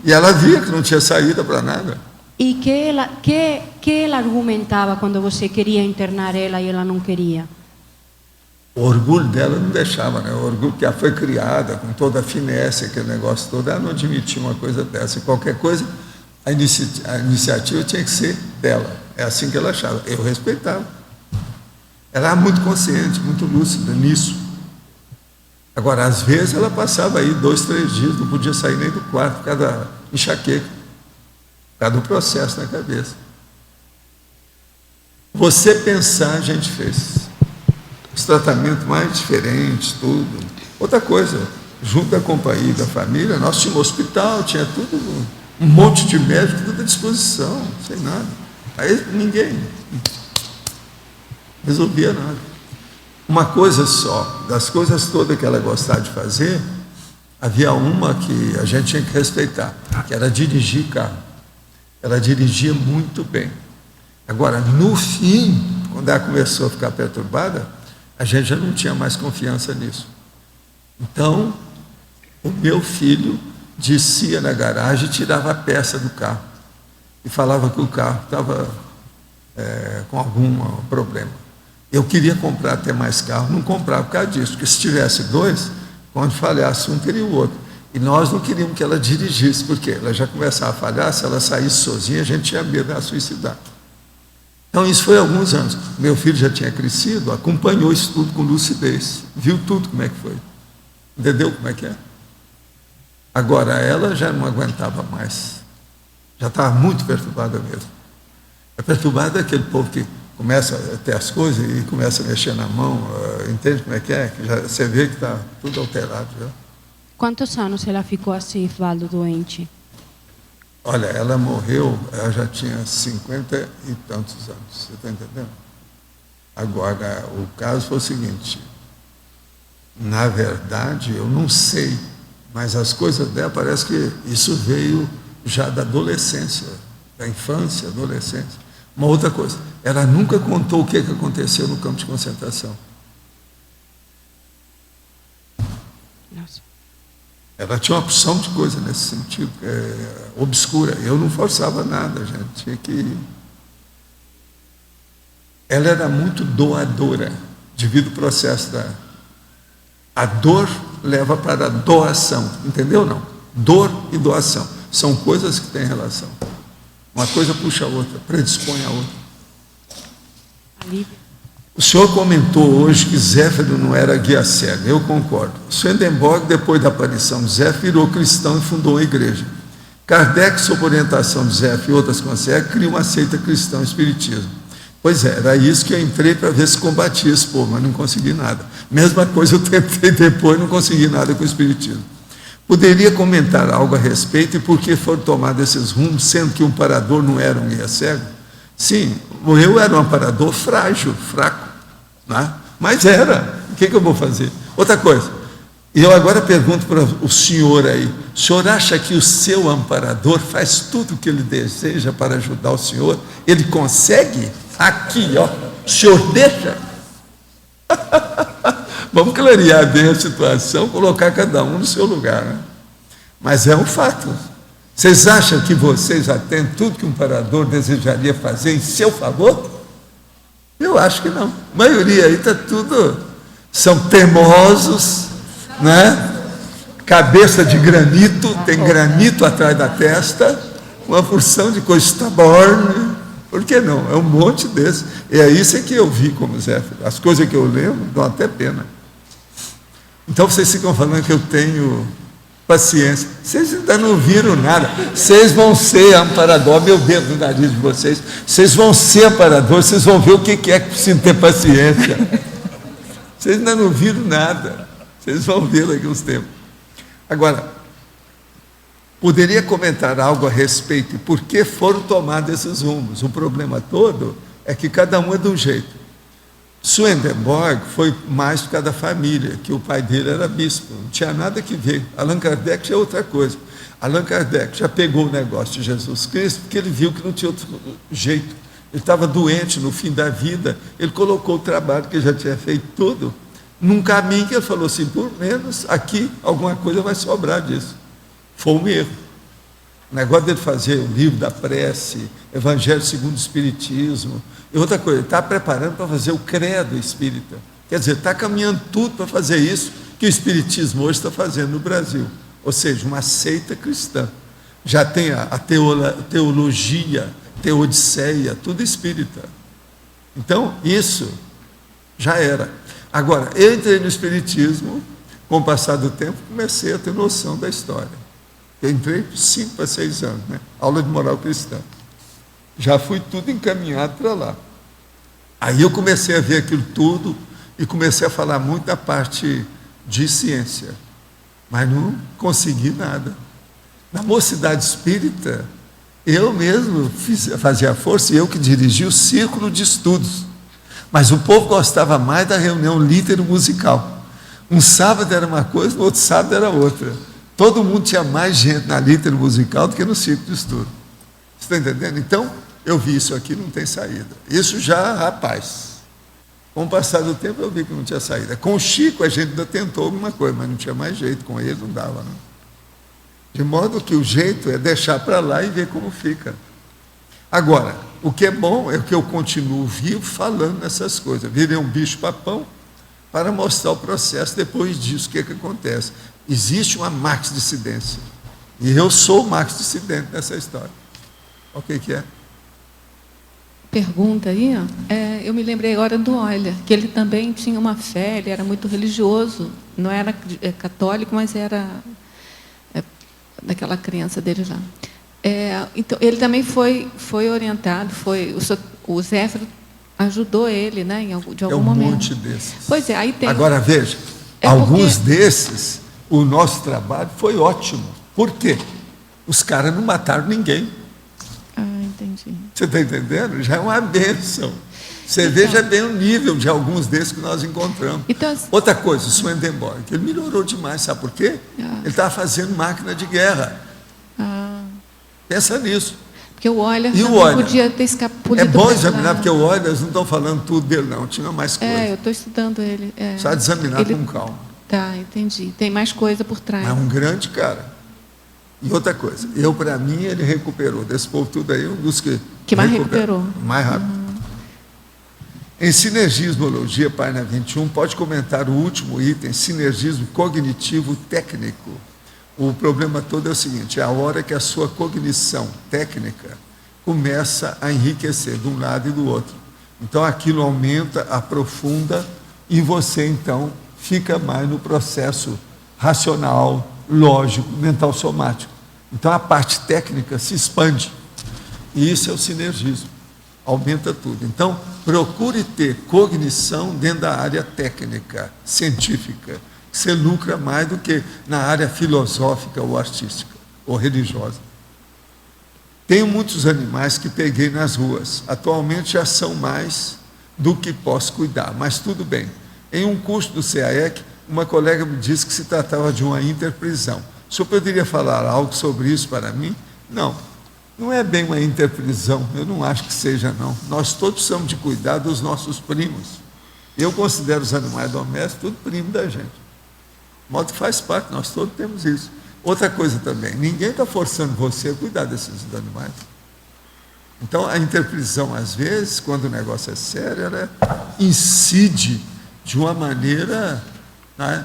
B: E ela via que não tinha saída para nada.
D: E que ela argumentava quando você queria internar ela e ela não queria?
B: O orgulho dela não deixava, né? O orgulho que ela foi criada, com toda a finesse, aquele negócio todo, ela não admitia uma coisa dessa. E qualquer coisa, a iniciativa tinha que ser dela. É assim que ela achava. Eu respeitava. Ela era muito consciente, muito lúcida nisso. Agora, às vezes, ela passava aí 2, 3 dias, não podia sair nem do quarto, por causa da enxaqueca, por causa do processo na cabeça. Você pensar, a gente fez. Os tratamentos mais diferentes, tudo. Outra coisa, junto da companhia da família, nós tínhamos hospital, tinha tudo, um monte de médico, tudo à disposição, sem nada. Aí ninguém resolvia nada. Uma coisa só, das coisas todas que ela gostava de fazer, havia uma que a gente tinha que respeitar, que era dirigir carro. Ela dirigia muito bem. Agora, no fim, quando ela começou a ficar perturbada, a gente já não tinha mais confiança nisso. Então, o meu filho descia na garagem e tirava a peça do carro. E falava que o carro estava com algum problema. Eu queria comprar até mais carro, não comprava por causa disso, porque se tivesse 2, quando falhasse um, teria o outro. E nós não queríamos que ela dirigisse, porque ela já começava a falhar, se ela saísse sozinha, a gente tinha medo dela suicidar. Então, isso foi há alguns anos. Meu filho já tinha crescido, acompanhou isso tudo com lucidez, viu tudo como é que foi. Entendeu como é que é? Agora, ela já não aguentava mais. Já estava muito perturbada mesmo. É perturbada aquele povo que começa a ter as coisas e começa a mexer na mão, entende como é? Que já, você vê que está tudo alterado. Já.
D: Quantos anos ela ficou assim, Valdo, doente?
B: Olha, ela morreu, ela já tinha 50 e tantos anos, você está entendendo? Agora, o caso foi o seguinte, na verdade, eu não sei, mas as coisas dela, parece que isso veio já da adolescência, da infância, adolescência. Uma outra coisa, ela nunca contou o que aconteceu no campo de concentração.
D: Nossa.
B: Ela tinha uma opção de coisa nesse sentido, obscura. Eu não forçava nada, gente. Tinha que... Ela era muito doadora, devido ao processo da... A dor leva para a doação, entendeu não? Dor e doação são coisas que têm relação. Uma coisa puxa a outra, predispõe a outra.
D: Alívio.
B: O senhor comentou hoje que Zéfiro não era guia cego, eu concordo. Swedenborg, depois da aparição de Zéfiro, virou cristão e fundou uma igreja. Kardec, sob orientação de Zéfiro e outras conseguem, cria uma seita cristã, o espiritismo. Pois é, era isso que eu entrei para ver se combatia esse povo, mas não consegui nada. Mesma coisa eu tentei depois, não consegui nada com o espiritismo. Poderia comentar algo a respeito e por que foram tomados esses rumos, sendo que um amparador não era um guia cego? Sim, eu era um amparador frágil, fraco, né? Mas era. O que eu vou fazer? Outra coisa, eu agora pergunto para o senhor aí, o senhor acha que o seu amparador faz tudo o que ele deseja para ajudar o senhor? Ele consegue? Aqui, ó, o senhor deixa? Vamos clarear bem a situação, colocar cada um no seu lugar, né? Mas é um fato. Vocês acham que vocês já têm tudo que um amparador desejaria fazer em seu favor? Eu acho que não. A maioria aí está tudo, são teimosos, né? Cabeça de granito, tem granito atrás da testa, uma porção de coisa Staborn. Por que não? É um monte desse. É isso que eu vi como Zéfiro. As coisas que eu lembro dão até pena. Então vocês ficam falando que eu tenho paciência. Vocês ainda não viram nada. Vocês vão ser amparador, meu dedo no nariz de vocês. Vocês vão ser amparador, vocês vão ver o que é que precisa ter paciência. Vocês ainda não viram nada. Vocês vão ver daqui uns tempos. Agora, poderia comentar algo a respeito de por que foram tomados esses rumos? O problema todo é que cada um é de um jeito. Swedenborg foi mais por causa da família, que o pai dele era bispo, não tinha nada que ver. Allan Kardec já é outra coisa. Allan Kardec já pegou o negócio de Jesus Cristo, porque ele viu que não tinha outro jeito. Ele estava doente no fim da vida, ele colocou o trabalho que ele já tinha feito tudo, num caminho que ele falou assim, por menos aqui alguma coisa vai sobrar disso. Foi um erro. O negócio dele fazer o livro da prece, Evangelho segundo o Espiritismo, e outra coisa, ele está preparando para fazer o credo espírita. Quer dizer, está caminhando tudo para fazer isso que o Espiritismo hoje está fazendo no Brasil. Ou seja, uma seita cristã. Já tem a teologia, teodiceia, tudo espírita. Então, isso já era. Agora, eu entrei no Espiritismo, com o passar do tempo, comecei a ter noção da história. Eu entrei por 5 para 6 anos, né? Aula de moral cristã. Já fui tudo encaminhado para lá. Aí eu comecei a ver aquilo tudo e comecei a falar muito da parte de ciência, mas não consegui nada. Na mocidade espírita, eu mesmo fazia força, e eu que dirigi o círculo de estudos. Mas o povo gostava mais da reunião litero-musical. Um sábado era uma coisa, no outro sábado era outra. Todo mundo tinha mais gente na litero-musical do que no círculo de estudo. Você está entendendo? Então, eu vi isso aqui, não tem saída. Isso já, rapaz, com o passar do tempo eu vi que não tinha saída. Com o Chico a gente ainda tentou alguma coisa, mas não tinha mais jeito, com ele não dava, não. De modo que o jeito é deixar para lá e ver como fica. Agora, o que é bom é que eu continuo vivo falando nessas coisas. Virei um bicho-papão para mostrar o processo depois disso, o que acontece. Existe uma max-dissidência. E eu sou o max-dissidente nessa história. O que é?
E: Pergunta aí, eu me lembrei agora do Euler, que ele também tinha uma fé, ele era muito religioso, não era católico, mas era daquela crença dele lá. Então, ele também foi orientado, o Zéfiro ajudou ele, né, de algum momento.
B: É um monte desses.
E: Pois é, aí tem...
B: Agora, veja, alguns desses, o nosso trabalho foi ótimo. Por quê? Os caras não mataram ninguém.
E: Entendi.
B: Você está entendendo? Já é uma bênção. Você veja bem o nível de alguns desses que nós encontramos.
E: Então,
B: outra coisa, o Swedenborg, ele melhorou demais, sabe por quê? Ele estava fazendo máquina de guerra. Pensa nisso.
E: Porque o Euler também podia ter escapado.
B: É bom examinar, porque o Euler, eles não estão falando tudo dele, não. Tinha mais coisa.
E: Eu estou estudando ele.
B: Só examinar com calma.
E: Tá, entendi. Tem mais coisa por trás.
B: É um grande cara. E outra coisa, para mim, ele recuperou. Desse povo tudo aí, um dos que
E: mais recuperou.
B: Mais rápido. Em Sinergismologia, página 21, pode comentar o último item, sinergismo cognitivo técnico. O problema todo é o seguinte, é a hora que a sua cognição técnica começa a enriquecer de um lado e do outro. Então aquilo aumenta, aprofunda e você então fica mais no processo racional, lógico, mental somático. Então a parte técnica se expande. E isso é o sinergismo. Aumenta tudo. Então, procure ter cognição dentro da área técnica, científica. Você lucra mais do que na área filosófica ou artística, ou religiosa. Tenho muitos animais que peguei nas ruas. Atualmente já são mais do que posso cuidar, mas tudo bem. Em um curso do CAEC, uma colega me disse que se tratava de uma interprisão. O senhor poderia falar algo sobre isso para mim? Não. Não é bem uma interprisão, eu não acho que seja, não. Nós todos precisamos de cuidar dos nossos primos. Eu considero os animais domésticos tudo primo da gente. De modo que faz parte, nós todos temos isso. Outra coisa também, ninguém está forçando você a cuidar desses animais. Então, a interprisão, às vezes, quando o negócio é sério, ela incide de uma maneira, né,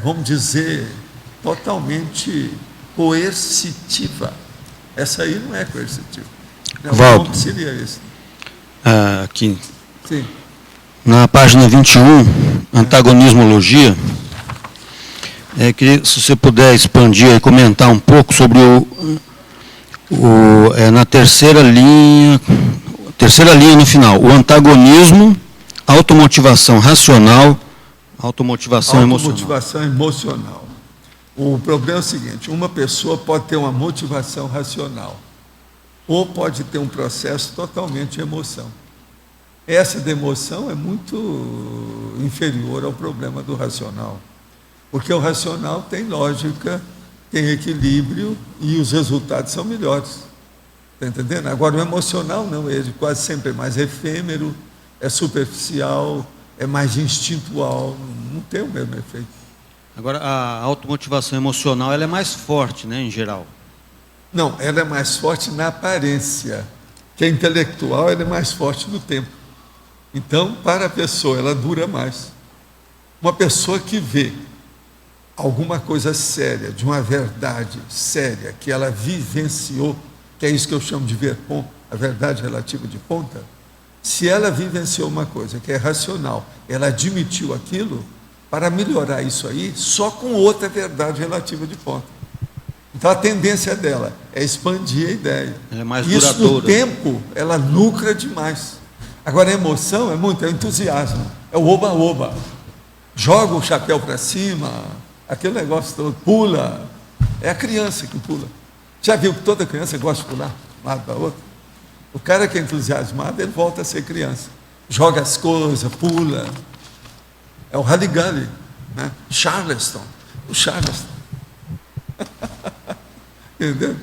B: vamos dizer, totalmente coercitiva. Essa aí não é coercitiva.
F: Valdo,
B: o que seria esse?
F: Aqui,
B: sim,
F: na página 21, antagonismologia, que se você puder expandir e comentar um pouco sobre na terceira linha no final, o antagonismo, automotivação racional, automotivação
B: emocional. O problema é o seguinte, uma pessoa pode ter uma motivação racional, ou pode ter um processo totalmente de emoção. Essa de emoção é muito inferior ao problema do racional, porque o racional tem lógica, tem equilíbrio e os resultados são melhores. Está entendendo? Agora, o emocional não, ele quase sempre é mais efêmero, é superficial, é mais instintual, não tem o mesmo efeito.
F: Agora, a automotivação emocional, ela é mais forte, né, em geral?
B: Não, ela é mais forte na aparência, que a intelectual ela é mais forte no tempo. Então, para a pessoa, ela dura mais. Uma pessoa que vê alguma coisa séria, de uma verdade séria, que ela vivenciou, que é isso que eu chamo de verpon, a verdade relativa de ponta, se ela vivenciou uma coisa que é racional, ela admitiu aquilo, para melhorar isso aí, só com outra verdade relativa de ponta. Então a tendência dela é expandir a ideia.
F: Ela é mais
B: isso
F: duradoura.
B: no tempo, ela lucra demais. Agora a emoção é muito, é o entusiasmo, é o oba-oba. Joga o chapéu para cima, aquele negócio todo, pula. É a criança que pula. Já viu que toda criança gosta de pular de um lado para o outro? O cara que é entusiasmado, ele volta a ser criança. Joga as coisas, pula. É o Radigali, né? Charleston. O Charleston. Entendeu?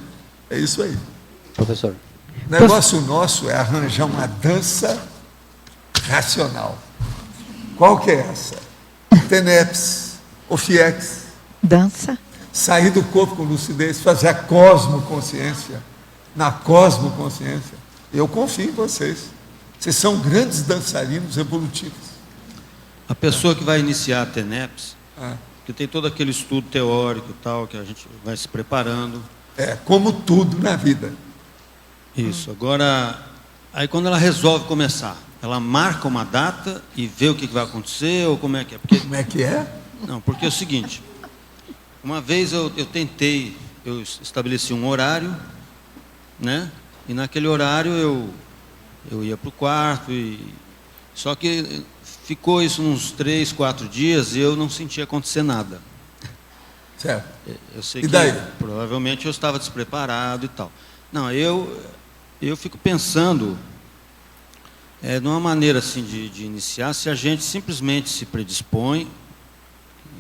B: É isso aí.
G: Professor.
B: O negócio nosso é arranjar uma dança racional. Qual que é essa? TENEPS, OFIEX.
H: Dança.
B: Sair do corpo com lucidez, fazer a cosmoconsciência. Na cosmoconsciência. Eu confio em vocês. Vocês são grandes dançarinos evolutivos.
F: A pessoa que vai iniciar a TENEPS, que tem todo aquele estudo teórico e tal, que a gente vai se preparando.
B: É, como tudo na vida.
F: Isso. Agora, aí quando ela resolve começar, ela marca uma data e vê o que vai acontecer, ou como é que é? Porque,
B: como é que é?
F: Não, porque é o seguinte, uma vez eu estabeleci um horário, né? E naquele horário eu ia para o quarto, só que ficou isso uns 3, 4 dias e eu não sentia acontecer nada.
B: Certo.
F: Eu sei
B: e daí?
F: Que provavelmente eu estava despreparado e tal. Não, eu fico pensando numa maneira assim de iniciar, se a gente simplesmente se predispõe,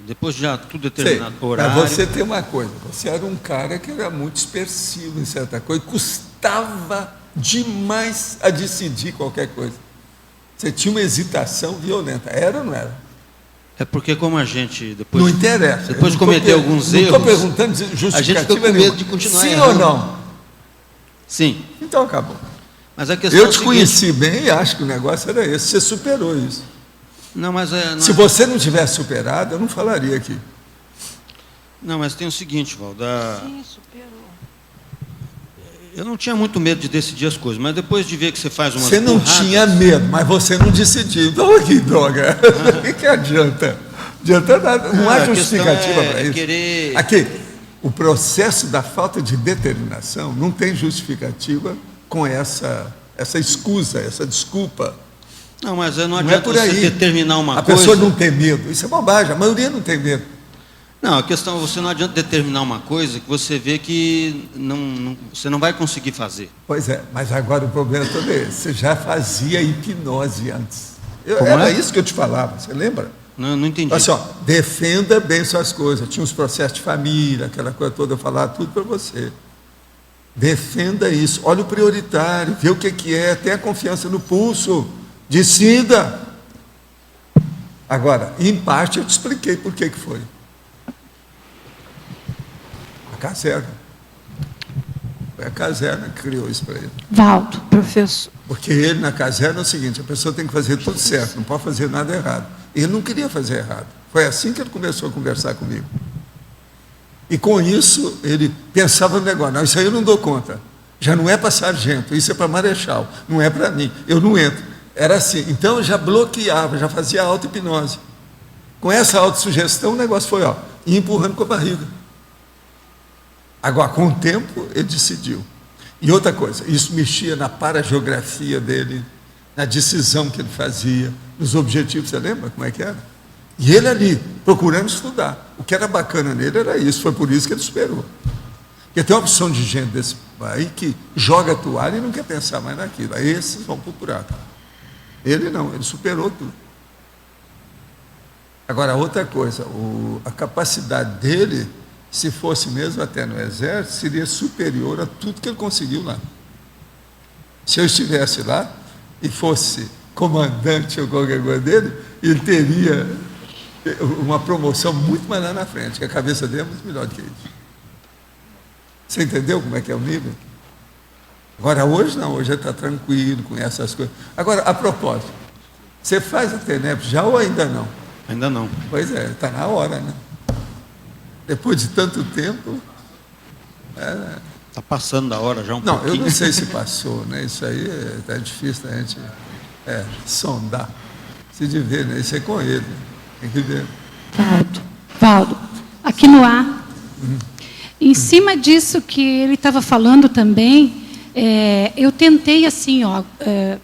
F: depois de já tudo determinado horário.
B: Mas você tem uma coisa, você era um cara que era muito dispersivo em certa coisa, custava demais a decidir qualquer coisa. Você tinha uma hesitação violenta. Era ou não era?
F: É porque como a gente depois...
B: Não interessa.
F: Depois de cometer alguns erros...
B: Não estou perguntando justificativa
F: a gente ficou com medo de continuar
B: Sim
F: errando.
B: ou não?
F: Sim.
B: Então acabou.
F: Mas a questão
B: eu te conheci bem e acho que o negócio era esse. Você superou isso.
F: Não, mas
B: se você não tivesse superado, eu não falaria aqui.
F: Não, mas tem o seguinte, Valdo.
H: Sim, superou.
F: Eu não tinha muito medo de decidir as coisas, mas depois de ver que você faz umas
B: Você não
F: burradas,
B: tinha medo, mas você não decidiu. Então, que droga. O que adianta? Adianta nada. Não há justificativa para isso.
F: Querer...
B: Aqui, o processo da falta de determinação não tem justificativa com essa escusa, essa desculpa.
F: Não, mas não
B: Não
F: adianta
B: é por aí.
F: você determinar uma coisa...
B: A pessoa não tem medo. Isso é bobagem. A maioria não tem medo.
F: Não, a questão é você não adianta determinar uma coisa que você vê que você não vai conseguir fazer.
B: Pois é, mas agora o problema todo é esse. Você já fazia hipnose antes.
F: Como
B: Era
F: é?
B: isso que eu te falava, você lembra?
F: Não entendi.
B: Assim, ó, defenda bem suas coisas. Tinha os processos de família, aquela coisa toda, eu falava tudo para você. Defenda isso. Olha o prioritário, vê o que é, tenha confiança no pulso. Decida. Agora, em parte, eu te expliquei por que foi. A caserna. Foi a caserna que criou isso para ele.
G: Valdo, professor.
B: Porque ele, na caserna, é o seguinte, a pessoa tem que fazer tudo certo, não pode fazer nada errado. Ele não queria fazer errado. Foi assim que ele começou a conversar comigo. E com isso, ele pensava no negócio, não, isso aí eu não dou conta. Já não é para sargento, isso é para marechal, não é para mim, eu não entro. Era assim, então eu já bloqueava, já fazia auto-hipnose. Com essa autossugestão, o negócio foi, ó, ia empurrando com a barriga. Agora, com o tempo, ele decidiu. E outra coisa, isso mexia na parageografia dele, na decisão que ele fazia, nos objetivos, você lembra como é que era? E ele ali, procurando estudar. O que era bacana nele era isso, foi por isso que ele superou. Porque tem uma opção de gente desse aí que joga a toalha e não quer pensar mais naquilo. Aí esses vão pro buraco. Ele não, ele superou tudo. Agora, outra coisa, a capacidade dele, se fosse mesmo até no exército, seria superior a tudo que ele conseguiu lá. Se eu estivesse lá e fosse comandante ou qualquer coisa dele, ele teria uma promoção muito mais lá na frente, que a cabeça dele é muito melhor do que isso. Você entendeu como é que é o nível? Agora, hoje não, hoje ele está tranquilo, conhece as coisas. Agora, a propósito, você faz a TENEP já ou ainda não?
F: Ainda não.
B: Pois é, está na hora, né? Depois de tanto tempo...
F: Está passando da hora já um pouquinho.
B: Não, eu não sei se passou, né? Isso aí está difícil da gente sondar. Se de ver, né? Isso é com ele, tem que ver.
G: Valdo, aqui no ar, em cima disso que ele estava falando também, eu tentei assim,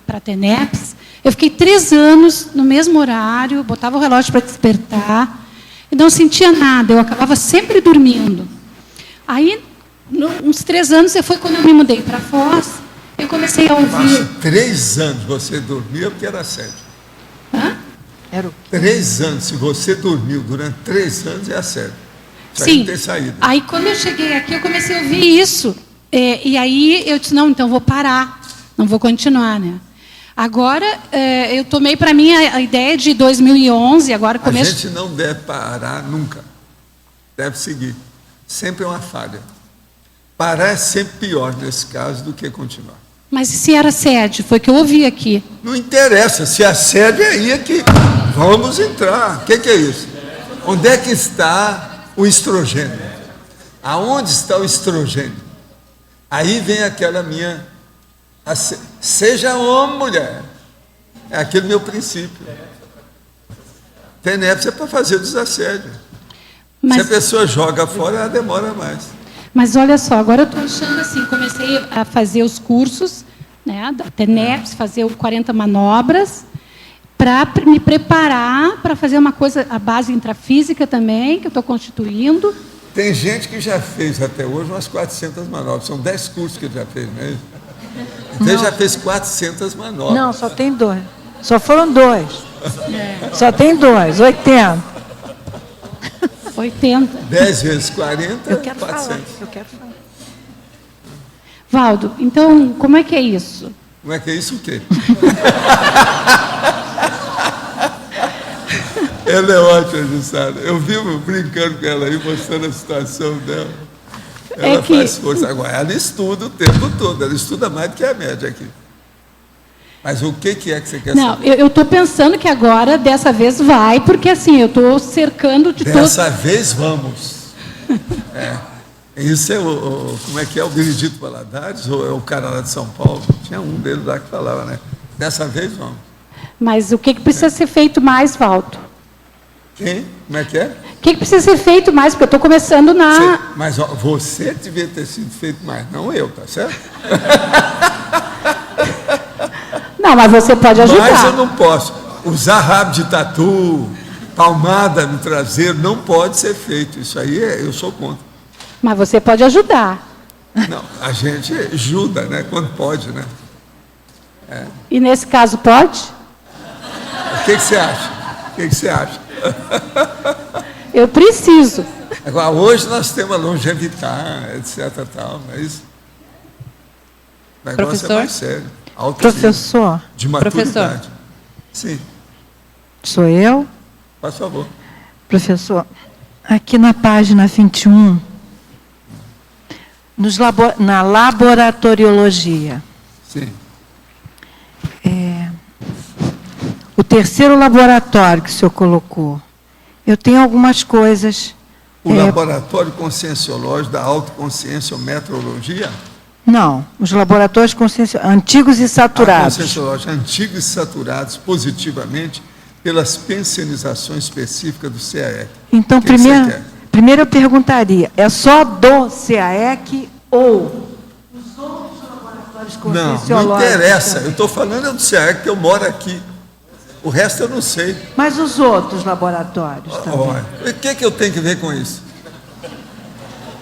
G: para a TENEPS, eu fiquei 3 anos no mesmo horário, botava o relógio para despertar, e não sentia nada, eu acabava sempre dormindo. Aí, uns 3 anos, foi quando eu me mudei para Foz, eu comecei a ouvir...
B: Mas 3 anos você dormia porque era assédio.
G: Hã?
B: 3 anos, se você dormiu durante 3 anos, é assédio. Isso aí
G: Sim.
B: não tem saída.
G: Aí, quando eu cheguei aqui, eu comecei a ouvir isso. E aí, eu disse, não, então vou parar, não vou continuar, né? Agora, eu tomei para mim a ideia de 2011, agora começo...
B: A gente não deve parar nunca. Deve seguir. Sempre é uma falha. Parar é sempre pior nesse caso do que continuar.
G: Mas se era assédio, foi que eu ouvi aqui.
B: Não interessa, se assédio é aí que vamos entrar. O que é isso? Onde é que está o estrogênio? Aonde está o estrogênio? Aí vem aquela minha... Seja homem, mulher. É aquele meu princípio. TENEPS é para fazer o desassédio.
G: Mas,
B: se a pessoa joga fora, ela demora mais.
G: Mas olha só, agora eu estou achando assim, comecei a fazer os cursos, né, da TENEPS, fazer o 40 manobras, para me preparar para fazer uma coisa, a base intrafísica também, que eu estou constituindo.
B: Tem gente que já fez até hoje umas 400 manobras. São 10 cursos que ele já fez, não é isso? Então ele já fez 400 manobras.
H: Não, só tem 2. Só foram 2. Só tem 2, 80.
G: 80.
B: 10 vezes 40,
H: Eu quero
B: 400.
H: falar. Eu quero falar.
G: Valdo, então, como é que é isso?
B: Como é que é isso o quê? Ela é ótima, Jussara. Eu vivo brincando com ela aí, mostrando a situação dela. Ela faz força. Agora, ela estuda o tempo todo. Ela estuda mais do que a média aqui. Mas o que é que você quer
G: Não,
B: saber?
G: eu estou pensando que agora, dessa vez, vai, porque assim, eu estou cercando de todos...
B: Dessa vez, vamos. Isso é como é que é, o Benedito Valadares, ou é o cara lá de São Paulo? Tinha um deles lá que falava, né? Dessa vez, vamos.
G: Mas o que precisa ser feito mais, Valdo?
B: Quem? Como é que é?
G: O que precisa ser feito mais? Porque eu estou começando na...
B: Mas ó, você devia ter sido feito mais, não eu, tá certo?
G: Não, mas você pode ajudar.
B: Mas eu não posso. Usar rabo de tatu, palmada no traseiro, não pode ser feito. Isso aí eu sou contra.
G: Mas você pode ajudar.
B: Não, a gente ajuda, né? Quando pode, né? É.
G: E nesse caso pode?
B: O que você acha? O que você acha?
G: Eu preciso.
B: Agora, hoje nós temos a longevidade, etc. Tal, mas o negócio
E: Professor?
B: é mais sério. Alto
H: Professor,
B: nível de maturidade.
E: Professor.
B: Sim,
H: sou eu?
B: por favor.
H: Professor, aqui na página 21, na laboratoriologia,
B: Sim.
H: o terceiro laboratório que o senhor colocou, eu tenho algumas coisas.
B: O laboratório conscienciológico da autoconsciência ou metrologia?
H: Não, os laboratórios antigos e saturados.
B: Conscienciológico, antigos e saturados positivamente pelas pensionizações específicas do CAEC.
H: Então,
B: O que você quer?
H: primeiro eu perguntaria, é só do CAEC ou os outros laboratórios conscienciológicos?
B: Não interessa.
H: também?
B: Eu estou falando do CAEC, que eu moro aqui. O resto eu não sei.
H: Mas os outros laboratórios também?
B: Olha, o que eu tenho que ver com isso?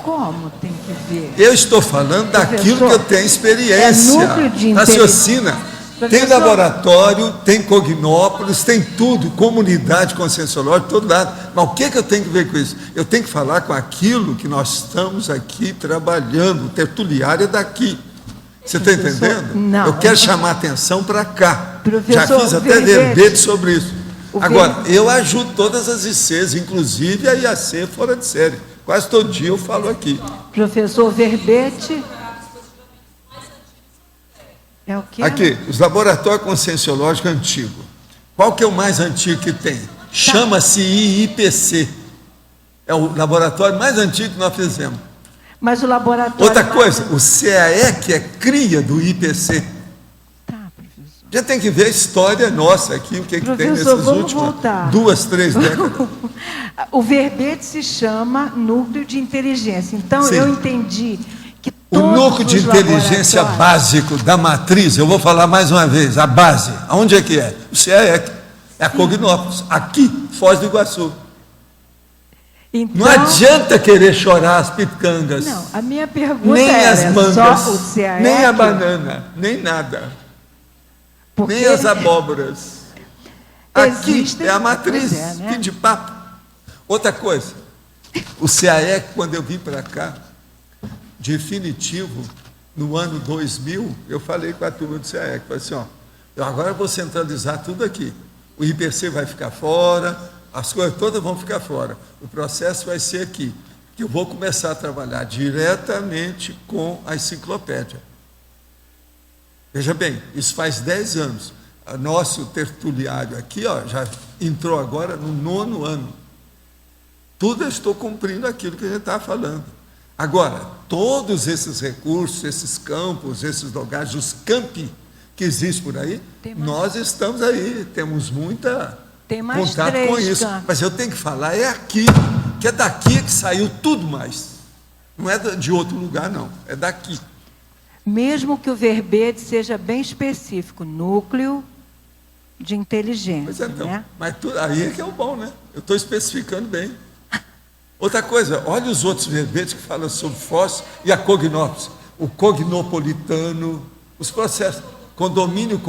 H: Como tem que ver?
B: Eu estou falando daquilo que eu tenho experiência.
H: É núcleo de
B: Raciocina. Tem
H: Professor.
B: laboratório, tem Cognópolis, tem tudo, comunidade conscienciológica, todo lado. Mas o que eu tenho que ver com isso? Eu tenho que falar com aquilo que nós estamos aqui trabalhando. O tertuliário é daqui. Você está
H: Professor,
B: entendendo?
H: não.
B: Eu quero chamar a atenção para cá. Já
H: Professor
B: fiz até
H: Verbete.
B: verbete sobre isso.
H: O
B: Agora, eu ajudo todas as ICs, inclusive a IAC fora de série. Quase todo dia eu falo aqui.
H: Professor Verbete. É o quê?
B: Aqui, os laboratórios conscienciológicos antigos. Qual que é o mais antigo que tem? Chama-se IIPC. É o laboratório mais antigo que nós fizemos.
H: Mas o laboratório...
B: Outra coisa, o CAEC é cria do IPC.
H: Tá, professor.
B: Já tem que ver a história nossa aqui, o que, que tem
H: Professor,
B: nessas
H: vamos
B: últimas
H: voltar.
B: 2, 3 décadas.
H: O verbete se chama núcleo de inteligência. Então,
B: Sim.
H: eu entendi que
B: O
H: todos
B: núcleo de
H: os
B: inteligência
H: laboratórios-
B: básico da matriz, eu vou falar mais uma vez, a base, aonde é que é? O CAEC, é a Cognópolis, aqui, Foz do Iguaçu.
H: Então,
B: Não adianta querer chorar as pitangas,
H: Não, a minha pergunta
B: nem
H: era
B: as mangas,
H: só o CAEC?
B: nem a banana, nem nada,
H: Porque
B: nem as abóboras. Aqui
H: Existem-
B: é a matriz,
H: Pois é, né?
B: fim de papo. Outra coisa, o CAEC, quando eu vim para cá, definitivo, no ano 2000, eu falei com a turma do CAEC, falei assim, ó, eu agora vou centralizar tudo aqui. O IPC vai ficar fora, as coisas todas vão ficar fora. O processo vai ser aqui, que eu vou começar a trabalhar diretamente com a enciclopédia. Veja bem, isso faz 10 anos. O nosso tertuliário aqui, ó, já entrou agora no 9º ano. Tudo eu estou cumprindo aquilo que a gente está falando. Agora, todos esses recursos, esses campos, esses lugares, os campi que existem por aí, nós estamos aí, temos muita
H: Tem mais
B: contato
H: 3
B: com isso.
H: campos.
B: Mas eu tenho que falar, é aqui, que é daqui que saiu tudo mais. Não é de outro lugar, não, é daqui.
H: mesmo que o verbete seja bem específico, núcleo de inteligência,
B: Pois é, então,
H: né?
B: mas aí é que é o bom, né? Eu estou especificando bem. Outra coisa, olha os outros verbetes que falam sobre Foz e a Cognópolis. O cognopolitano, os processos, condomínio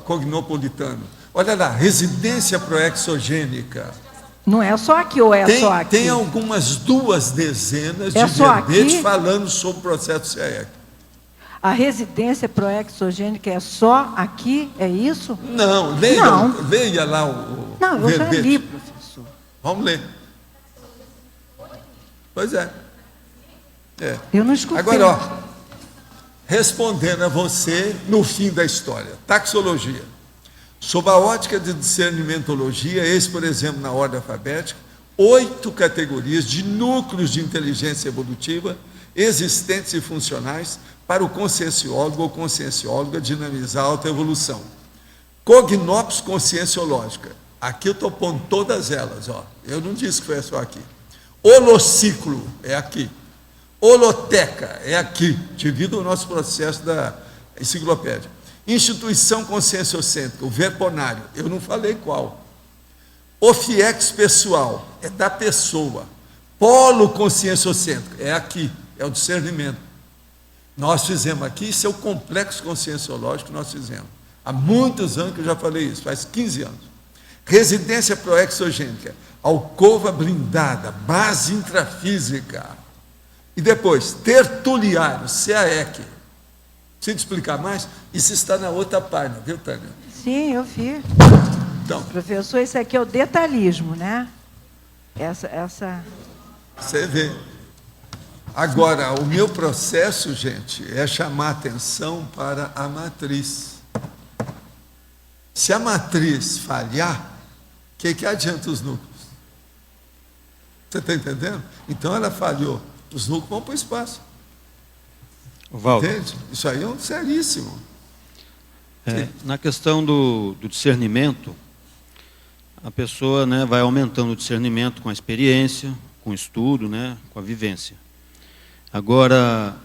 B: cognopolitano. Olha lá, residência proexogênica.
H: Não é só aqui ou é só aqui?
B: Tem algumas 2 dezenas
H: É
B: de
H: só
B: verbetes
H: aqui?
B: falando sobre o processo CAEC.
H: A residência proexogênica é só aqui? É isso?
B: Não, leia,
H: Não.
B: leia lá o
H: Não, eu já
B: verbete.
H: li, professor.
B: Vamos ler. Pois é.
H: Eu não escutei.
B: Agora, ó, respondendo a você no fim da história, taxologia. Sob a ótica de discernimentologia, esse, por exemplo, na ordem alfabética, 8 categorias de núcleos de inteligência evolutiva existentes e funcionais para o conscienciólogo ou consciencióloga dinamizar a autoevolução. Cognopsis conscienciológica. Aqui eu estou pondo todas elas, ó. Eu não disse que foi só aqui. Holociclo é aqui. Holoteca é aqui, devido ao nosso processo da enciclopédia. Instituição conscienciocêntrica, o verponário, eu não falei qual. Ofiex pessoal, é da pessoa. Polo conscienciocêntrico, é aqui, é o discernimento. Nós fizemos aqui, isso é o complexo conscienciológico que nós fizemos. Há muitos anos que eu já falei isso, faz 15 anos. Residência proexogênica, alcova blindada, base intrafísica. E depois, tertuliário, CAEC. Precisa explicar mais? Isso está na outra página, viu, Tânia?
H: Sim, eu vi.
B: Então,
H: Professor, isso aqui é o detalhismo, né? Essa...
B: Você vê. Agora, o meu processo, gente, é chamar atenção para a matriz. Se a matriz falhar, o que adianta os núcleos? Você está entendendo? Então, ela falhou. Os núcleos vão para o espaço.
F: Valdo,
B: Entende? Isso aí é um seríssimo.
F: na questão do discernimento, a pessoa, né, vai aumentando o discernimento com a experiência, com o estudo, né, com a vivência. Agora,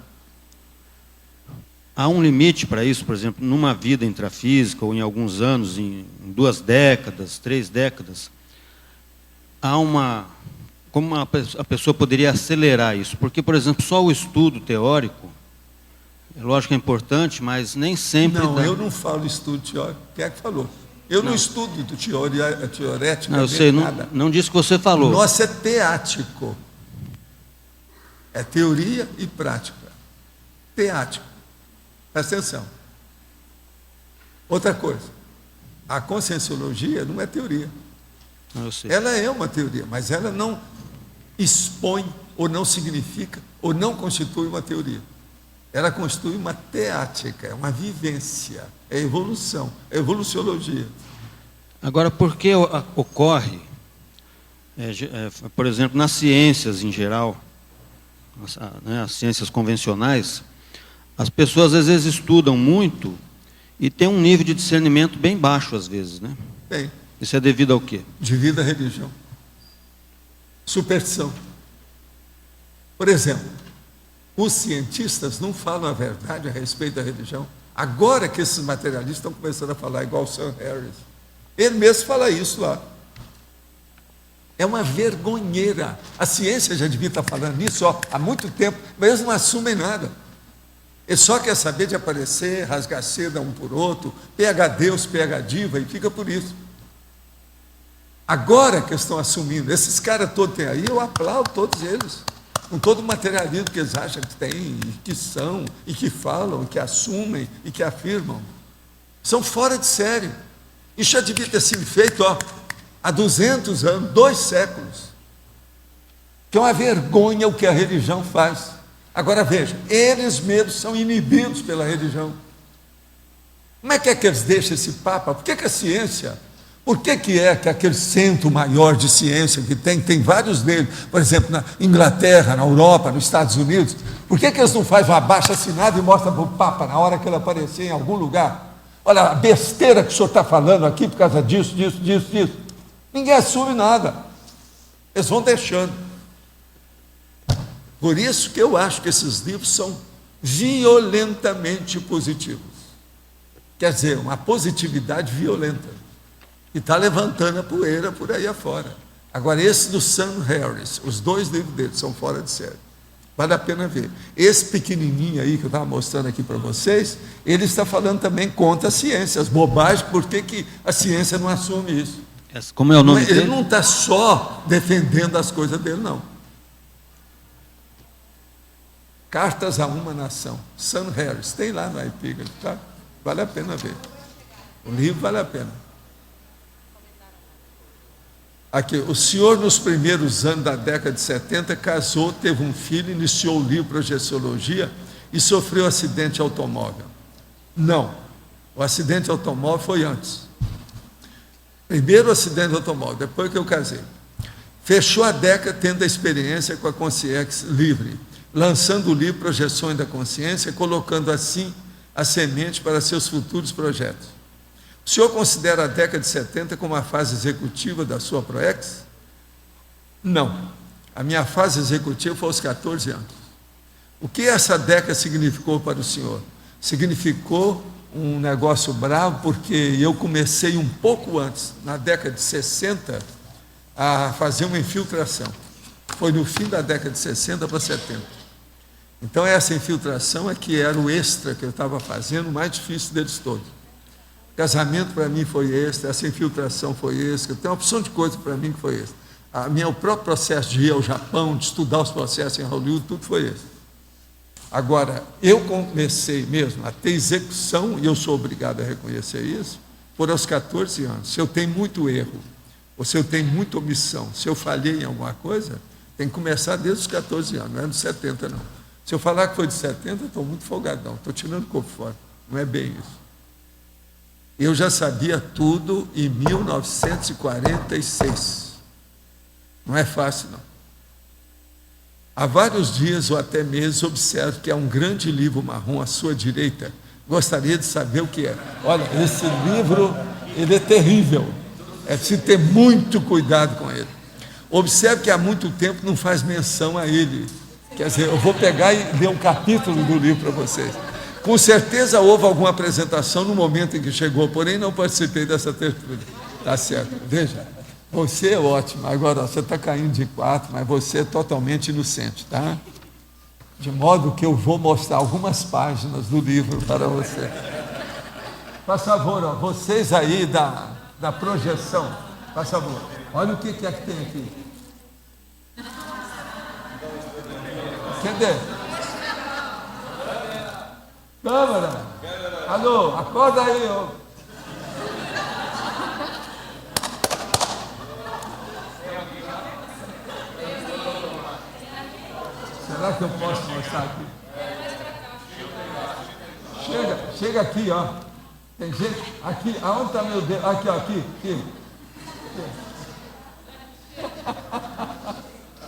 F: há um limite para isso, por exemplo, numa vida intrafísica, ou em alguns anos, em 2 décadas, 3 décadas, há como a pessoa poderia acelerar isso? Porque, por exemplo, só o estudo teórico, é lógico que é importante, mas nem sempre...
B: Não, eu não falo estudo teórico. Quem é que falou? Eu não estudo teorética,
F: não, eu sei,
B: nada.
F: não disse o que você falou.
B: O nosso é teático. É teoria e prática. Teático. Presta atenção. Outra coisa. A conscienciologia não é teoria.
F: Não, eu sei.
B: Ela é uma teoria, mas ela não expõe, ou não significa, ou não constitui uma teoria. Ela constitui uma teática, é uma vivência, é evolução, é evoluciologia.
F: Agora, por que ocorre, por exemplo, nas ciências em geral, as ciências convencionais, as pessoas às vezes estudam muito e têm um nível de discernimento bem baixo às vezes, né?
B: Bem,
F: isso é devido ao quê?
B: devido à religião. Superstição. Por exemplo, os cientistas não falam a verdade a respeito da religião. Agora que esses materialistas estão começando a falar igual o Sam Harris. Ele mesmo fala isso lá. É uma vergonheira. A ciência já devia estar falando isso há muito tempo, mas eles não assumem nada. Ele só quer saber de aparecer, rasgar seda um por outro, pega Deus, pega diva, e fica por isso. Agora que estão assumindo, esses caras todos têm aí, eu aplaudo todos eles. Com todo o materialismo que eles acham que têm, e que são, e que falam, e que assumem, e que afirmam. São fora de série. Isso já devia ter sido feito há 200 anos, 2 séculos. Que é uma vergonha o que a religião faz. Agora veja, eles mesmos são inibidos pela religião. Como é que eles deixam esse Papa? Por que a ciência... Por que é que aquele centro maior de ciência que tem vários deles, por exemplo, na Inglaterra, na Europa, nos Estados Unidos, por que eles não fazem uma abaixo-assinado e mostram para o Papa na hora que ele aparecer em algum lugar? Olha, a besteira que o senhor está falando aqui por causa disso. Ninguém assume nada. Eles vão deixando. Por isso que eu acho que esses livros são violentamente positivos. Quer dizer, uma positividade violenta. E está levantando a poeira por aí afora. Agora, esse do Sam Harris, os 2 livros dele são fora de série. Vale a pena ver. Esse pequenininho aí que eu estava mostrando aqui para vocês, ele está falando também contra a ciência, as bobagens, por que a ciência não assume isso?
F: Como é o nome dele?
B: Ele não está só defendendo as coisas dele, não. Cartas a uma Nação, Sam Harris, tem lá no iPiga, tá? Vale a pena ver. O livro vale a pena. Aqui, o senhor, nos primeiros anos da década de 70, casou, teve um filho, iniciou o livro Projeciologia e sofreu um acidente de automóvel. Não, o acidente de automóvel foi antes. Primeiro o acidente de automóvel, depois que eu casei. Fechou a década tendo a experiência com a consciência livre, lançando o livro Projeções da Consciência, colocando assim a semente para seus futuros projetos. O senhor considera a década de 70 como a fase executiva da sua ProEx? Não. A minha fase executiva foi aos 14 anos. O que essa década significou para o senhor? Significou um negócio bravo, porque eu comecei um pouco antes, na década de 60, a fazer uma infiltração. Foi no fim da década de 60 para 70. Então, essa infiltração é que era o extra que eu estava fazendo, o mais difícil deles todos. O casamento para mim foi extra, essa infiltração foi extra, tem uma opção de coisa para mim que foi extra. O próprio processo de ir ao Japão, de estudar os processos em Hollywood, tudo foi extra. Agora, eu comecei mesmo a ter execução, e eu sou obrigado a reconhecer isso, por aos 14 anos. Se eu tenho muito erro, ou se eu tenho muita omissão, se eu falhei em alguma coisa, tem que começar desde os 14 anos, não é dos 70 não. Se eu falar que foi de 70, estou muito folgadão, estou tirando o corpo fora, não é bem isso. Eu já sabia tudo em 1946. Não é fácil, não. Há vários dias ou até meses observo que há um grande livro marrom à sua direita. Gostaria de saber o que é. Olha, esse livro, ele é terrível. É preciso ter muito cuidado com ele. Observe que há muito tempo não faz menção a ele. Quer dizer, eu vou pegar e ler um capítulo do livro para vocês. Com certeza houve alguma apresentação no momento em que chegou, porém não participei dessa tertúlia. Tá certo. Veja, você é ótimo. Agora, você está caindo de 4, mas você é totalmente inocente, tá? De modo que eu vou mostrar algumas páginas do livro para você. Por favor, ó, vocês aí da projeção, por favor, olha o que é que tem aqui. Cadê? Câmara! Alô, acorda aí, ó. Será que eu posso mostrar aqui? Chega aqui, ó. Tem gente? Aqui, aonde está meu dedo? Aqui, ó, aqui.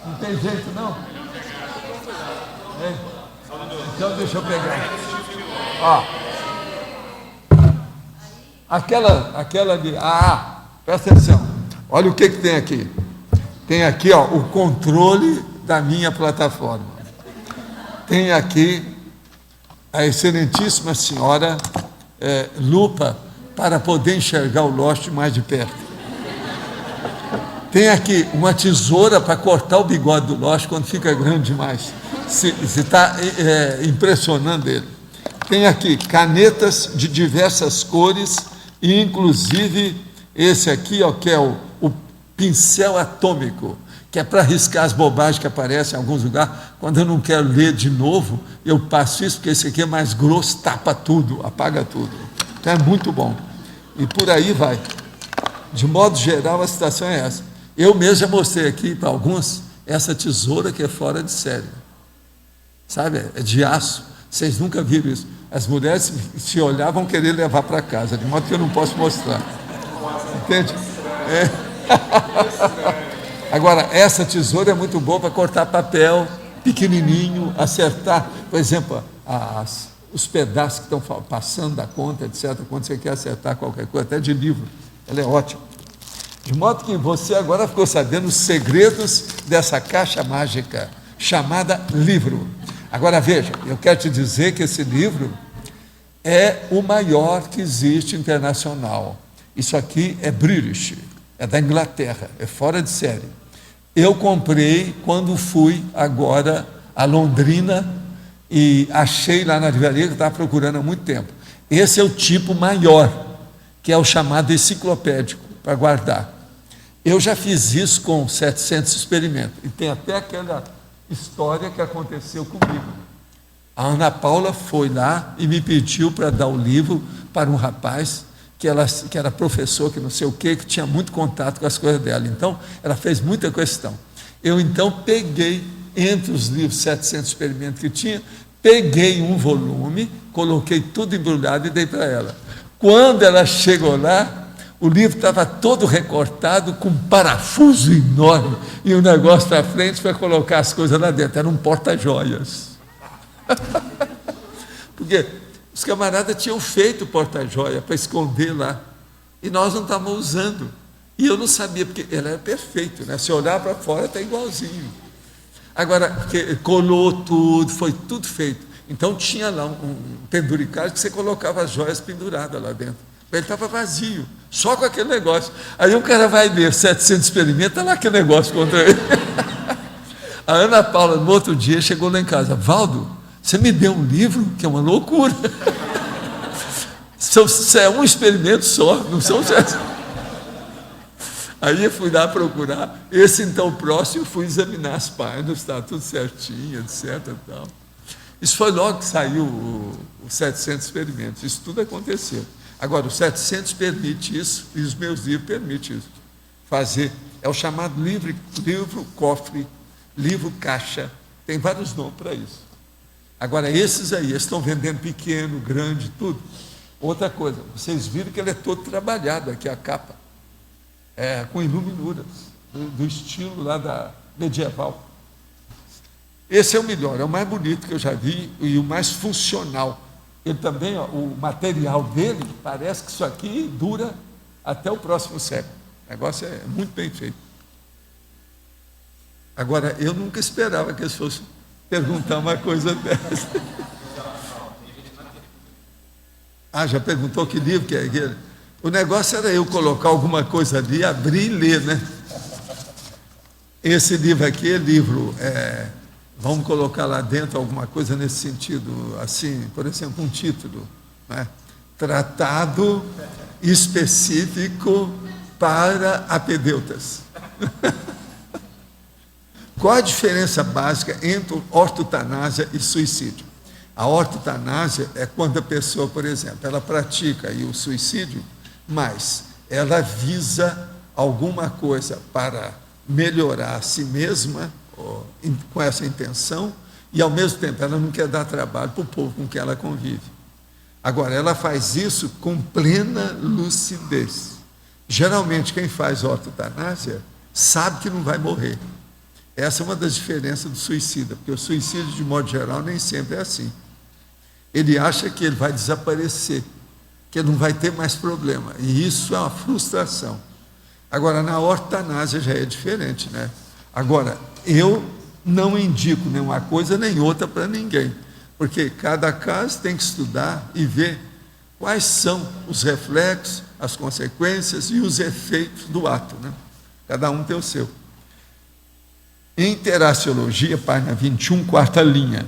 B: Não tem jeito, não? É. Então deixa eu pegar. Ó. Aquela ali. Presta atenção. Olha o que tem aqui. Tem aqui, ó, o controle da minha plataforma. Tem aqui a excelentíssima senhora lupa para poder enxergar o Lost mais de perto. Tem aqui uma tesoura para cortar o bigode do Lost quando fica grande demais. Se está impressionando ele. Tem aqui canetas de diversas cores, e inclusive esse aqui, ó, que é o pincel atômico, que é para riscar as bobagens que aparecem em alguns lugares. Quando eu não quero ler de novo, eu passo isso, porque esse aqui é mais grosso, tapa tudo, apaga tudo. Então é muito bom. E por aí vai. De modo geral, a situação é essa. Eu mesmo já mostrei aqui para alguns essa tesoura que é fora de série. Sabe? É de aço. Vocês nunca viram isso. As mulheres, se olhar, vão querer levar para casa, de modo que eu não posso mostrar. Entende? Agora, essa tesoura é muito boa para cortar papel pequenininho, acertar, por exemplo, os pedaços que estão passando da conta, etc., quando você quer acertar qualquer coisa, até de livro. Ela é ótima. De modo que você agora ficou sabendo os segredos dessa caixa mágica chamada livro. Agora veja, eu quero te dizer que esse livro é o maior que existe internacional. Isso aqui é British, é da Inglaterra, é fora de série. Eu comprei quando fui agora a Londrina e achei lá na livraria que eu estava procurando há muito tempo. Esse é o tipo maior, que é o chamado enciclopédico, para guardar. Eu já fiz isso com 700 experimentos, e tem até aquela história que aconteceu comigo. A Ana Paula foi lá e me pediu para dar o livro para um rapaz que era professor, que não sei o quê, que tinha muito contato com as coisas dela. Então, ela fez muita questão. Eu, então, peguei, entre os livros 700 experimentos que tinha, peguei um volume, coloquei tudo embrulhado e dei para ela. Quando ela chegou lá, O livro estava todo recortado, com um parafuso enorme, e um negócio para frente para colocar as coisas lá dentro. Era um porta-joias. Porque os camaradas tinham feito porta-joia para esconder lá, e nós não estávamos usando. E eu não sabia, porque ele era perfeito, né? Se olhar para fora, está igualzinho. Agora, porque colou tudo, foi tudo feito. Então tinha lá um penduricário que você colocava as joias penduradas lá dentro. Ele estava vazio, só com aquele negócio. Aí o cara vai ler 700 experimentos, está lá aquele negócio contra ele. A Ana Paula, no outro dia, chegou lá em casa: Valdo, você me deu um livro que é uma loucura. Isso é um experimento só, não são 700. Aí eu fui lá procurar. Esse, então, próximo, fui examinar as páginas, está tudo certinho, etc. Tal. Isso foi logo que saiu os 700 experimentos. Isso tudo aconteceu. Agora, o 700 permite isso, e os meus livros permitem isso. Fazer. É o chamado livro cofre, livro caixa. Tem vários nomes para isso. Agora, esses aí, eles estão vendendo pequeno, grande, tudo. Outra coisa, vocês viram que ele é todo trabalhado aqui, a capa. Com iluminuras, do estilo lá da medieval. Esse é o melhor, é o mais bonito que eu já vi e o mais funcional. Ele também, o material dele, parece que isso aqui dura até o próximo século. O negócio é muito bem feito. Agora, eu nunca esperava que eles fossem perguntar uma coisa dessa. Já perguntou que livro que é aquele? O negócio era eu colocar alguma coisa ali, abrir e ler, né? Esse livro aqui é livro... Vamos colocar lá dentro alguma coisa nesse sentido, assim, por exemplo, um título, né? Tratado específico para apedeutas. Qual a diferença básica entre ortotanásia e suicídio? A ortotanásia é quando a pessoa, por exemplo, ela pratica aí o suicídio, mas ela visa alguma coisa para melhorar a si mesma, com essa intenção, e ao mesmo tempo ela não quer dar trabalho para o povo com quem ela convive. Agora, ela faz isso com plena lucidez. Geralmente quem faz ortotanásia sabe que não vai morrer. Essa é uma das diferenças do suicida, porque o suicídio, de modo geral, nem sempre é assim. Ele acha que ele vai desaparecer, que ele não vai ter mais problema, e isso é uma frustração. Agora, na ortotanásia já é diferente, né? Agora, eu não indico nenhuma coisa nem outra para ninguém, porque cada caso tem que estudar e ver quais são os reflexos, as consequências e os efeitos do ato, né? Cada um tem o seu. Em Interaciologia, página 21, quarta linha.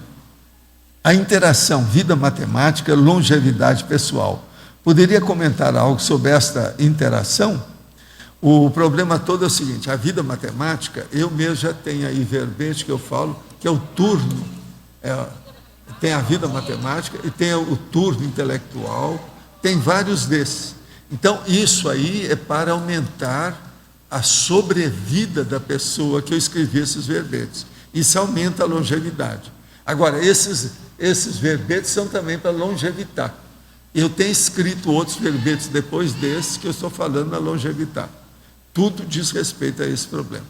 B: A interação vida-matemática, longevidade pessoal. Poderia comentar algo sobre esta interação? O problema todo é o seguinte: a vida matemática, eu mesmo já tenho aí verbete que eu falo, que é o turno. Tem a vida matemática e tem o turno intelectual, tem vários desses. Então, isso aí é para aumentar a sobrevida da pessoa que eu escrevi esses verbetes. Isso aumenta a longevidade. Agora, esses verbetes são também para longevitar. Eu tenho escrito outros verbetes depois desses que eu estou falando na longevitar. Tudo diz respeito a esse problema.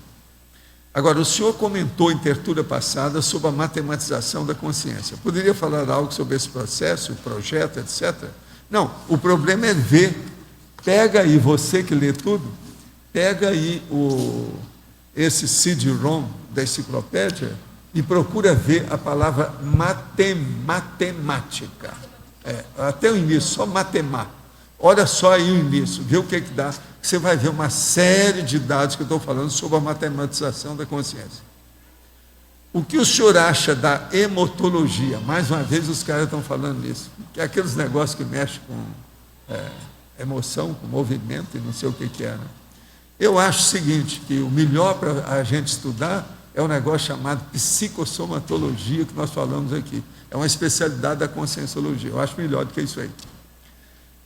B: Agora, o senhor comentou em tertúlia passada sobre a matematização da consciência. Poderia falar algo sobre esse processo, o projeto, etc.? Não, o problema é ver. Pega aí, você que lê tudo, pega aí esse CD-ROM da enciclopédia e procura ver a palavra matemática. Até o início, só matemática. Olha só aí o início, vê o que dá. Você vai ver uma série de dados que eu estou falando sobre a matematização da consciência. O que o senhor acha da hemotologia? Mais uma vez os caras estão falando nisso, que é aqueles negócios que mexem com emoção, com movimento e não sei o que é. Né? Eu acho o seguinte, que o melhor para a gente estudar é um negócio chamado psicossomatologia, que nós falamos aqui. É uma especialidade da conscienciologia. Eu acho melhor do que isso aí.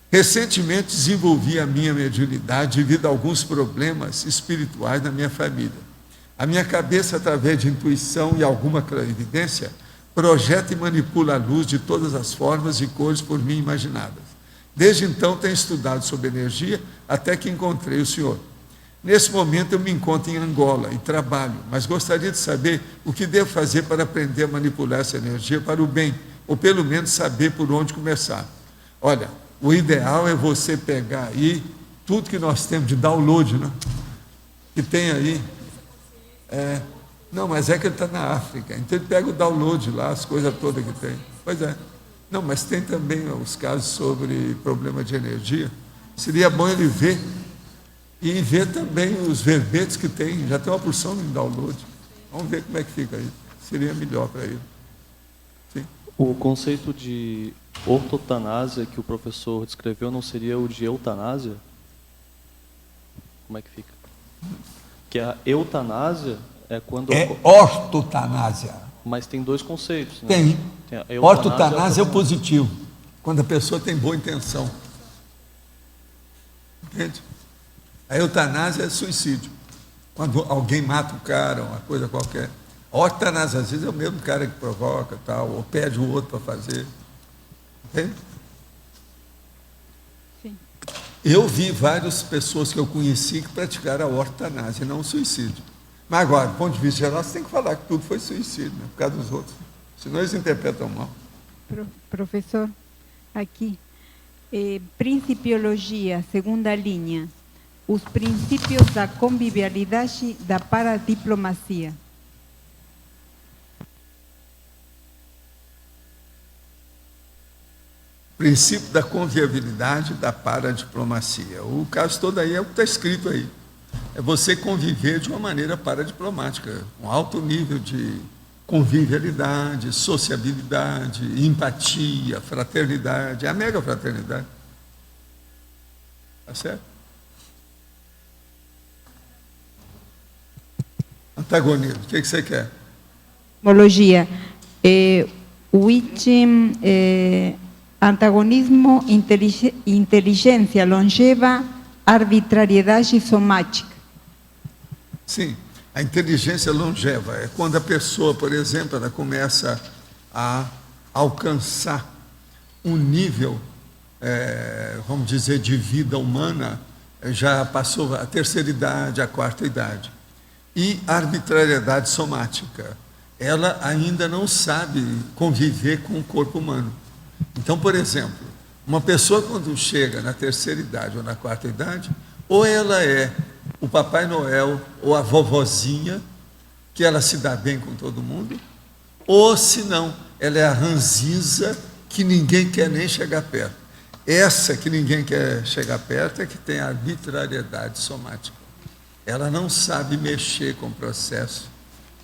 B: Recentemente desenvolvi a minha mediunidade devido a alguns problemas espirituais na minha família. A minha cabeça, através de intuição e alguma clarividência, projeta e manipula a luz de todas as formas e cores por mim imaginadas. Desde então, tenho estudado sobre energia, até que encontrei o senhor. Nesse momento, eu me encontro em Angola e trabalho, mas gostaria de saber o que devo fazer para aprender a manipular essa energia para o bem, ou pelo menos saber por onde começar. Olha, o ideal é você pegar aí tudo que nós temos de download, né? Que tem aí. Não, mas é que ele está na África, então ele pega o download lá, as coisas todas que tem. Pois é. Não, mas tem também os casos sobre problema de energia. Seria bom ele ver. E ver também os verbetes que tem, já tem uma porção de download. Vamos ver como é que fica aí. Seria melhor para ele. Sim.
I: O conceito de ortotanásia que o professor descreveu não seria o de eutanásia? Como é que fica? Que a eutanásia é quando...
B: É ortotanásia.
I: Mas tem dois conceitos, né?
B: Tem. Ortotanásia é o positivo, quando a pessoa tem boa intenção. Entende? A eutanásia é suicídio. Quando alguém mata o cara, uma coisa qualquer. A ortotanásia, às vezes, é o mesmo cara que provoca, tal, ou pede o outro para fazer. Entende?
J: Sim.
B: Eu vi várias pessoas que eu conheci que praticaram a ortotanásia, não o suicídio. Mas agora, do ponto de vista geral, você tem que falar que tudo foi suicídio, né, por causa dos outros. Senão eles interpretam mal.
J: Professor, aqui. Principiologia, segunda linha. Os princípios da convivialidade da paradiplomacia.
B: Princípio da convivialidade da paradiplomacia. O caso todo aí é o que está escrito aí. É você conviver de uma maneira paradiplomática, um alto nível de convivialidade, sociabilidade, empatia, fraternidade, a mega fraternidade. Tá certo? Antagonismo, o que você quer?
J: Homologia. Antagonismo, inteligência longeva, arbitrariedade somática.
B: Sim, a inteligência longeva é quando a pessoa, por exemplo, ela começa a alcançar um nível, vamos dizer, de vida humana, já passou a terceira idade, a quarta idade. E arbitrariedade somática, ela ainda não sabe conviver com o corpo humano. Então, por exemplo, uma pessoa quando chega na terceira idade ou na quarta idade, ou ela é o Papai Noel ou a vovozinha, que ela se dá bem com todo mundo, ou se não, ela é a ranzinza que ninguém quer nem chegar perto. Essa que ninguém quer chegar perto é que tem a arbitrariedade somática. Ela não sabe mexer com o processo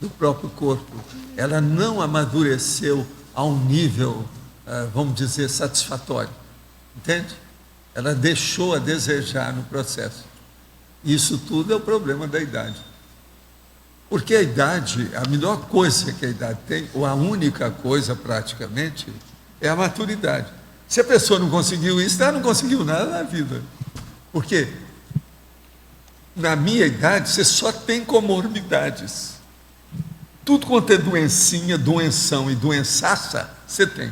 B: do próprio corpo. Ela não amadureceu a um nível, vamos dizer, satisfatório. Entende? Ela deixou a desejar no processo. Isso tudo é o problema da idade. Porque a idade, a melhor coisa que a idade tem, ou a única coisa praticamente, é a maturidade. Se a pessoa não conseguiu isso, ela não conseguiu nada na vida. Por quê? Na minha idade, você só tem comorbidades. Tudo quanto é doencinha, doenção e doençaça, você tem.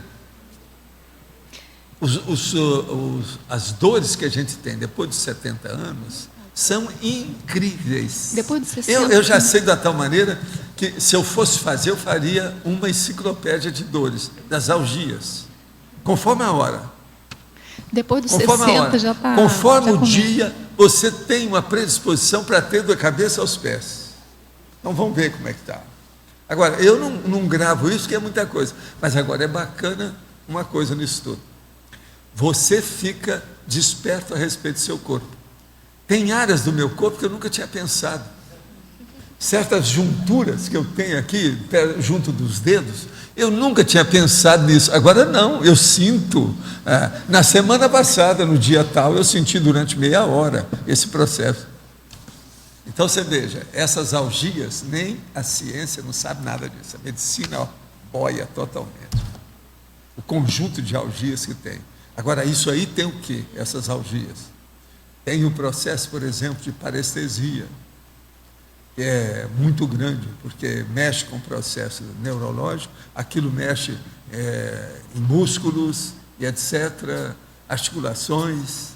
B: As dores que a gente tem depois de 70 anos são incríveis.
E: Depois de 60.
B: Eu já sei da tal maneira que, se eu fosse fazer, eu faria uma enciclopédia de dores, das algias, conforme a hora.
E: Depois dos
B: Conforme
E: 60 já está.
B: Conforme o dia, você tem uma predisposição para ter da cabeça aos pés. Então vamos ver como é que está. Agora, eu não gravo isso, que é muita coisa. Mas agora é bacana uma coisa nisso tudo. Você fica desperto a respeito do seu corpo. Tem áreas do meu corpo que eu nunca tinha pensado. Certas junturas que eu tenho aqui, junto dos dedos, eu nunca tinha pensado nisso. Agora não, eu sinto. Na semana passada, no dia tal, eu senti durante meia hora esse processo. Então você veja, essas algias, nem a ciência não sabe nada disso. A medicina boia totalmente. O conjunto de algias que tem. Agora, isso aí tem o quê? Essas algias. Tem o processo, por exemplo, de parestesia, que é muito grande, porque mexe com o processo neurológico, aquilo mexe em músculos e etc. articulações.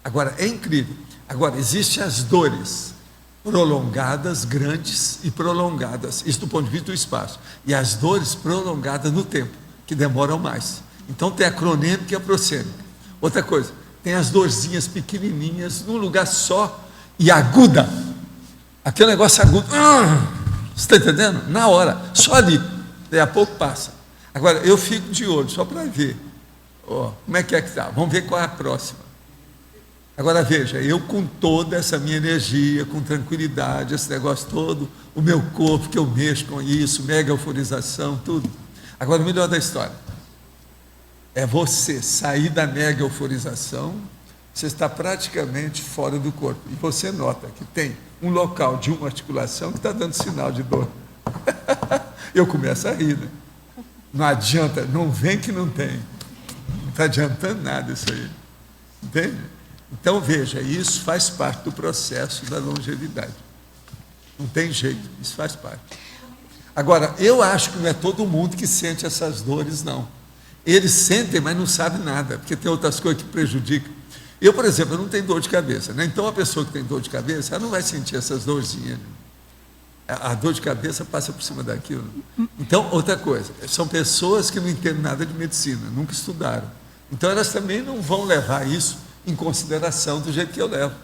B: Agora, é incrível. Agora, existem as dores prolongadas, grandes e prolongadas, isso do ponto de vista do espaço. E as dores prolongadas no tempo, que demoram mais. Então, tem a cronêmica e a prosêmica. Outra coisa, tem as dorzinhas pequenininhas, num lugar só, e aguda. Aquele negócio agudo. Você está entendendo? Na hora, só ali. Daí a pouco passa. Agora, eu fico de olho, só para ver. Como é que está? Vamos ver qual é a próxima. Agora veja, eu com toda essa minha energia, com tranquilidade, esse negócio todo, o meu corpo que eu mexo com isso, mega euforização, tudo. Agora o melhor da história é você sair da mega euforização, você está praticamente fora do corpo. E você nota que tem um local de uma articulação que está dando sinal de dor. Eu começo a rir, né? Não adianta, não vem que não tem. Não está adiantando nada isso aí. Entende? Então, veja, isso faz parte do processo da longevidade. Não tem jeito, isso faz parte. Agora, eu acho que não é todo mundo que sente essas dores, não. Eles sentem, mas não sabem nada, porque tem outras coisas que prejudicam. Eu, por exemplo, eu não tenho dor de cabeça, né? Então, a pessoa que tem dor de cabeça, ela não vai sentir essas dorzinhas. A dor de cabeça passa por cima daquilo. Então, outra coisa, são pessoas que não entendem nada de medicina, nunca estudaram. Então, elas também não vão levar isso em consideração do jeito que eu levo.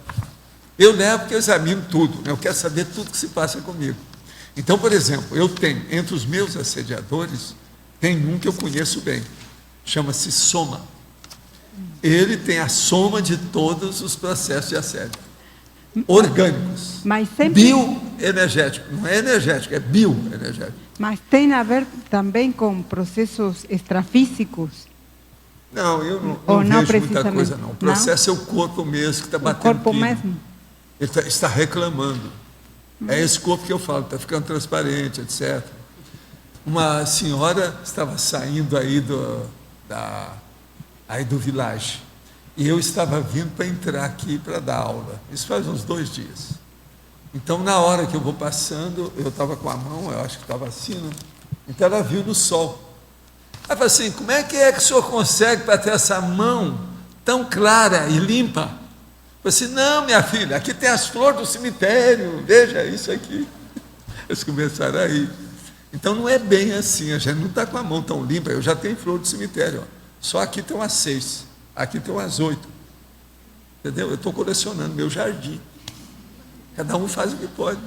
B: Eu levo porque eu examino tudo, né? Eu quero saber tudo que se passa comigo. Então, por exemplo, eu tenho, entre os meus assediadores, tem um que eu conheço bem, chama-se Soma. Ele tem a soma de todos os processos de assédio. Orgânicos.
J: Mas sempre...
B: Bioenergético. Não é energético, é bioenergético.
J: Mas tem a ver também com processos extrafísicos?
B: Não, eu não vejo muita coisa, não. O processo é o corpo mesmo que está batendo.
J: O corpo mesmo?
B: Ele está reclamando. É esse corpo que eu falo, está ficando transparente, etc. Uma senhora estava saindo aí do village, e eu estava vindo para entrar aqui para dar aula. Isso faz uns 2 dias. Então, na hora que eu vou passando, eu estava com a mão, eu acho que estava assim, né? Então ela viu no sol. Ela falou assim, como é que o senhor consegue para ter essa mão tão clara e limpa? Eu falei assim, não, minha filha, aqui tem as flores do cemitério, veja isso aqui. Eles começaram a rir. Então não é bem assim, a gente não está com a mão tão limpa, eu já tenho flor do cemitério, ó. Só aqui tem umas 6, aqui tem umas 8. Entendeu? Eu estou colecionando meu jardim. Cada um faz o que pode.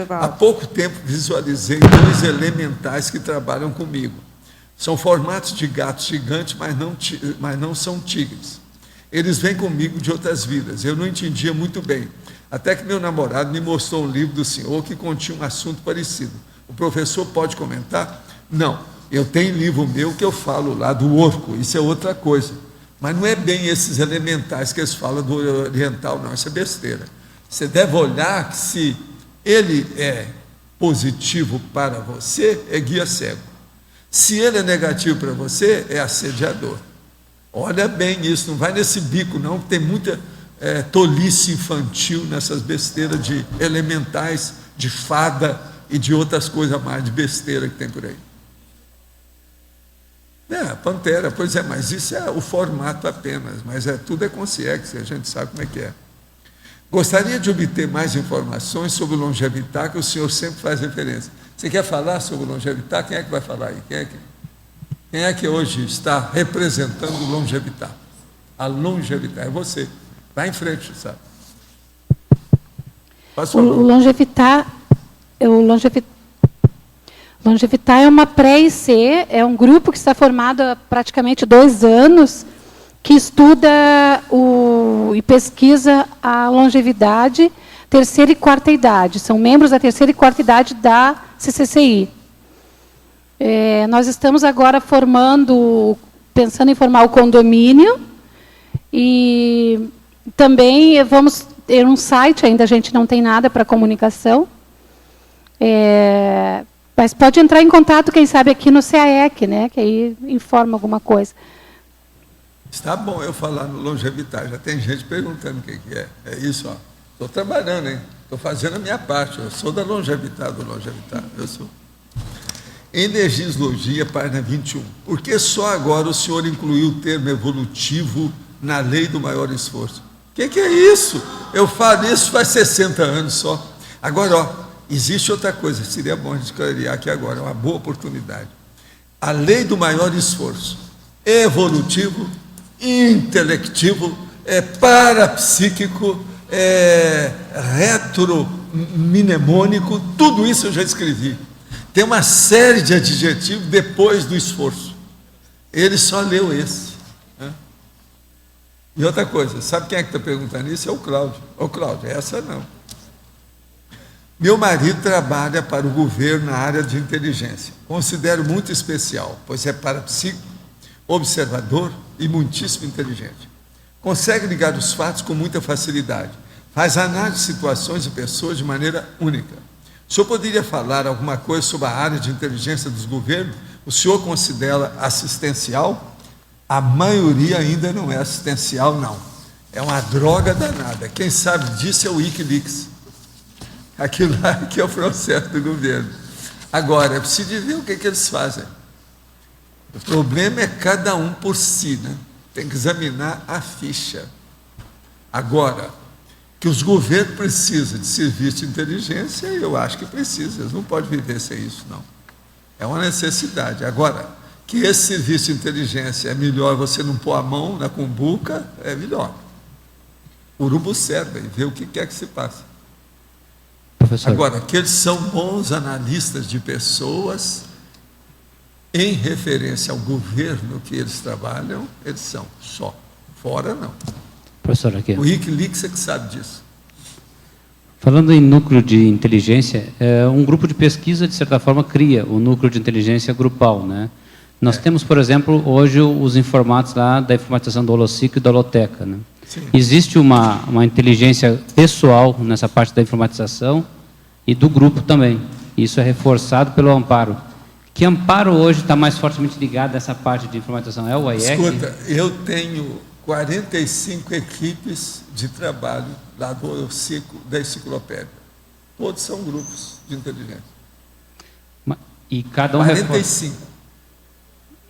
B: Há pouco tempo visualizei 2 elementais que trabalham comigo. São formatos de gatos gigantes, mas não são tigres. Eles vêm comigo de outras vidas. Eu não entendia muito bem. Até que meu namorado me mostrou um livro do senhor que continha um assunto parecido. O professor pode comentar? Não. Eu tenho livro meu que eu falo lá do orco. Isso é outra coisa. Mas não é bem esses elementais que eles falam do oriental, não. Isso é besteira. Você deve olhar que se ele é positivo para você, é guia cego. Se ele é negativo para você, é assediador. Olha bem isso, não vai nesse bico não, que tem muita tolice infantil nessas besteiras de elementais, de fada e de outras coisas mais de besteira que tem por aí. Pantera, pois é, mas isso é o formato apenas, mas tudo é consciência, a gente sabe como é que é. Gostaria de obter mais informações sobre o Longevitar, que o senhor sempre faz referência. Você quer falar sobre o Longevitar? Quem é que vai falar aí? Quem é que hoje está representando o Longevitar? A Longevitar, é você. Vai em frente, sabe?
G: O Longevitar é uma pré-IC, é um grupo que está formado há praticamente 2 anos, que estuda e pesquisa a longevidade, 3ª e 4ª idade. São membros da 3ª e 4ª idade da CCCI. Nós estamos agora pensando em formar o condomínio, e também vamos ter um site, ainda a gente não tem nada para comunicação, mas pode entrar em contato, quem sabe, aqui no CAEC, né, que aí informa alguma coisa.
B: Está bom eu falar no Longevitar, já tem gente perguntando o que é. É isso, ó. Estou trabalhando, hein? Estou fazendo a minha parte, eu sou da Longevitar, eu sou. Em Legislogia, página 21. Por que só agora o senhor incluiu o termo evolutivo na lei do maior esforço? O que é isso? Eu falo isso faz 60 anos só. Agora, ó, existe outra coisa, seria bom a gente clarear aqui agora, é uma boa oportunidade. A lei do maior esforço é evolutivo, intelectivo, é parapsíquico, é retromnemônico, tudo isso eu já escrevi. Tem uma série de adjetivos depois do esforço. Ele só leu esse. Né? E outra coisa, sabe quem é que está perguntando isso? É o Cláudio. Ô Cláudio, essa não. Meu marido trabalha para o governo na área de inteligência. Considero muito especial, pois é parapsíquico, observador e muitíssimo inteligente. Consegue ligar os fatos com muita facilidade. Faz análise de situações e pessoas de maneira única. O senhor poderia falar alguma coisa sobre a área de inteligência dos governos? O senhor considera assistencial? A maioria ainda não é assistencial, não. É uma droga danada. Quem sabe disso é o Wikileaks. Aquilo lá que é o processo do governo. Agora, é preciso ver o que eles fazem. O problema é cada um por si, né? Tem que examinar a ficha. Agora, que os governos precisam de serviço de inteligência, eu acho que precisam. Eles não podem viver sem isso, não. É uma necessidade. Agora, que esse serviço de inteligência é melhor você não pôr a mão na cumbuca, é melhor. Urubu serve e vê o que quer que se passa.
K: Professor.
B: Agora, que eles são bons analistas de pessoas, em referência ao governo que eles trabalham, eles são só. Fora, não.
K: Professor, aqui.
B: O Wikileaks é que sabe disso.
K: Falando em núcleo de inteligência, um grupo de pesquisa, de certa forma, cria o núcleo de inteligência grupal, né? Nós temos, por exemplo, hoje os informados lá da informatização do Holociclo e da Holoteca, né?
B: Sim.
K: Existe uma inteligência pessoal nessa parte da informatização e do grupo também. Isso é reforçado pelo Amparo. Que Amparo hoje está mais fortemente ligado a essa parte de informatização? É o AIEC?
B: Escuta, eu tenho 45 equipes de trabalho lá do Holociclo, da enciclopédia. Todos são grupos de inteligência.
K: E cada um
B: 45.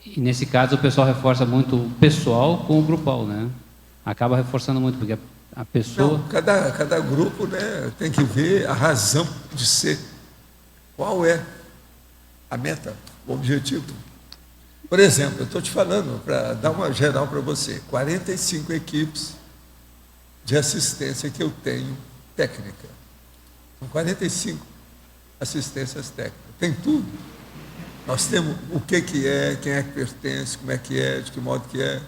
K: E nesse caso o pessoal reforça muito o pessoal com o grupal, né? Acaba reforçando muito, porque a pessoa...
B: Não, cada grupo, né, tem que ver a razão de ser. Qual é a meta, o objetivo. Por exemplo, eu estou te falando, para dar uma geral para você, 45 equipes de assistência que eu tenho técnica. São 45 assistências técnicas. Tem tudo. Nós temos o que é, quem é que pertence, como é que é, de que modo que é.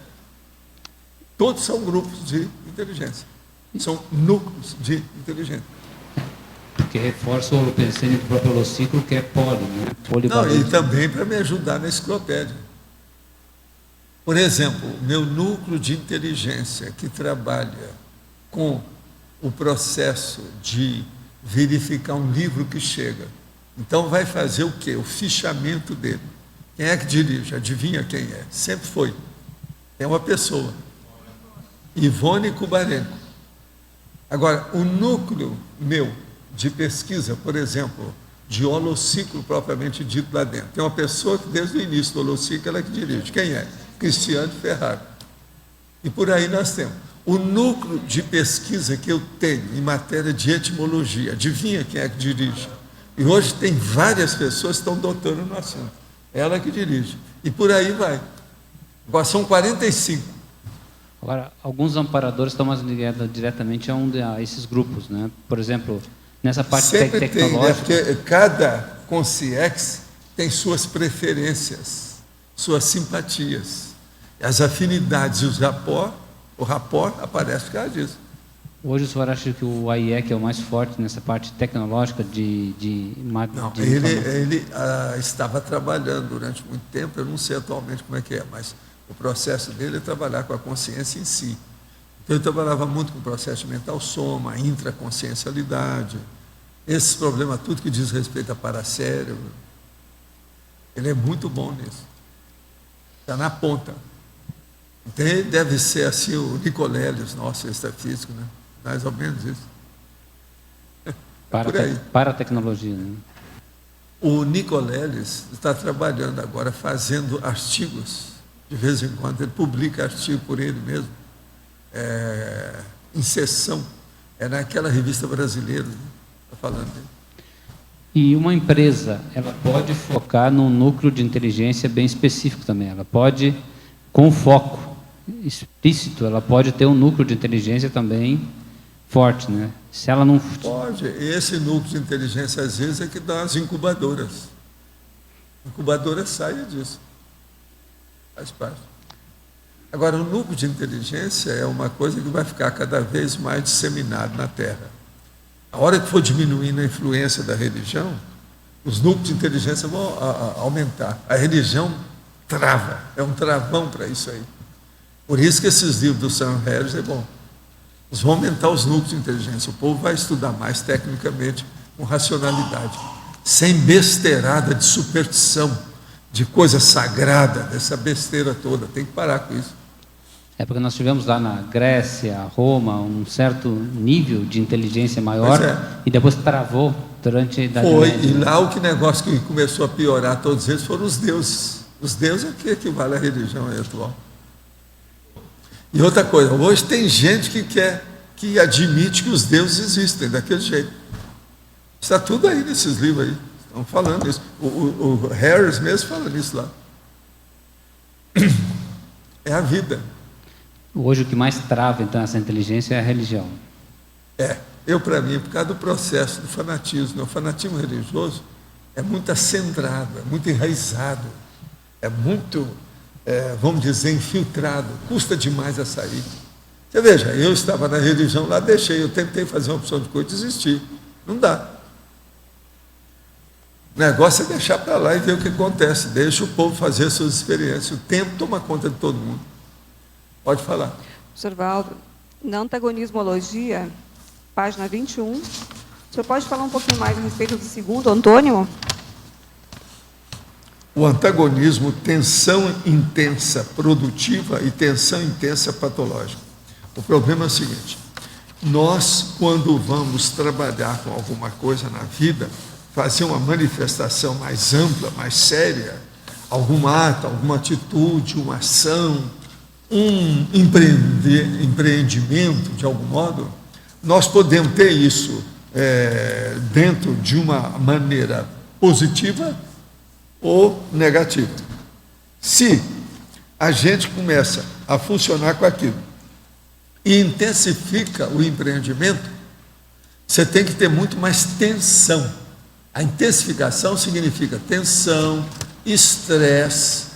B: Todos são grupos de inteligência. São núcleos de inteligência.
K: Porque reforça o holopensene do próprio holociclo, que é poli, né?
B: Não, e também para me ajudar na enciclopédia. Por exemplo, meu núcleo de inteligência que trabalha com o processo de verificar um livro que chega. Então vai fazer o quê? O fichamento dele. Quem é que dirige? Adivinha quem é? Sempre foi. É uma pessoa. Ivone Kubarenko. Agora, o núcleo meu de pesquisa, por exemplo, de holociclo propriamente dito lá dentro, tem uma pessoa que desde o início do holociclo ela que dirige. Quem é? Cristiano Ferrari. E por aí nós temos. O núcleo de pesquisa que eu tenho em matéria de etimologia, adivinha quem é que dirige? E hoje tem várias pessoas que estão doutando no assunto. Ela que dirige. E por aí vai. Agora são 45.
K: Agora, alguns amparadores estão mais ligados diretamente a esses grupos, né? Por exemplo, nessa parte
B: sempre
K: tecnológica...
B: tem, né? Porque cada consciex tem suas preferências, suas simpatias. As afinidades e o rapport aparece por causa disso.
K: Hoje o senhor acha que o AIEC é o mais forte nessa parte tecnológica
B: Não, ele estava trabalhando durante muito tempo, eu não sei atualmente como é que é, mas o processo dele é trabalhar com a consciência em si. Então ele trabalhava muito com o processo de mental soma, intraconsciencialidade, esses problemas, tudo que diz respeito a paracérebro. Ele é muito bom nisso. Está na ponta. Então ele deve ser assim o Nicolélios, nosso extrafísico, né? Mais ou menos isso.
K: Para a tecnologia, né?
B: O Nicoleles está trabalhando agora, fazendo artigos, de vez em quando, ele publica artigo por ele mesmo, em sessão, naquela revista brasileira, está falando dele.
K: E uma empresa, ela pode focar num núcleo de inteligência bem específico também, ela pode, com foco explícito, ela pode ter um núcleo de inteligência também forte, né? Se ela não...
B: Pode. Esse núcleo de inteligência, às vezes, é que dá as incubadoras. Incubadora saia disso. Faz parte. Agora, o núcleo de inteligência é uma coisa que vai ficar cada vez mais disseminado na Terra. A hora que for diminuindo a influência da religião, os núcleos de inteligência vão aumentar. A religião trava, é um travão para isso aí. Por isso que esses livros do Sam Harris é bom. Eles vão aumentar os núcleos de inteligência. O povo vai estudar mais tecnicamente, com racionalidade, sem besteirada de superstição, de coisa sagrada, dessa besteira toda. Tem que parar com isso.
K: É porque nós tivemos lá na Grécia, Roma, um certo nível de inteligência maior, e depois travou durante a Idade Média.
B: E lá o negócio que começou a piorar todos eles foram os deuses. Os deuses é que equivale à religião atual. E outra coisa, hoje tem gente que admite que os deuses existem daquele jeito. Está tudo aí nesses livros aí. Estão falando isso. O Harris mesmo fala nisso lá. É a vida.
K: Hoje o que mais trava, então, essa inteligência é a religião.
B: Para mim, por causa do processo do fanatismo. O fanatismo religioso é muito acendrado, é muito enraizado, é muito, vamos dizer, infiltrado, custa demais a sair. Você veja, eu estava na religião lá, eu tentei fazer uma opção de coisa e desisti. Não dá. O negócio é deixar para lá e ver o que acontece. Deixa o povo fazer suas experiências. O tempo toma conta de todo mundo. Pode falar.
L: Professor Valdo, na antagonismologia, página 21, o senhor pode falar um pouquinho mais a respeito do segundo antônimo?
B: O antagonismo, tensão intensa produtiva e tensão intensa patológica. O problema é o seguinte: nós, quando vamos trabalhar com alguma coisa na vida, fazer uma manifestação mais ampla, mais séria, algum ato, alguma atitude, uma ação, um empreendimento, de algum modo, nós podemos ter isso dentro de uma maneira positiva ou negativa. Se a gente começa a funcionar com aquilo e intensifica o empreendimento, você tem que ter muito mais tensão. A intensificação significa tensão, estresse,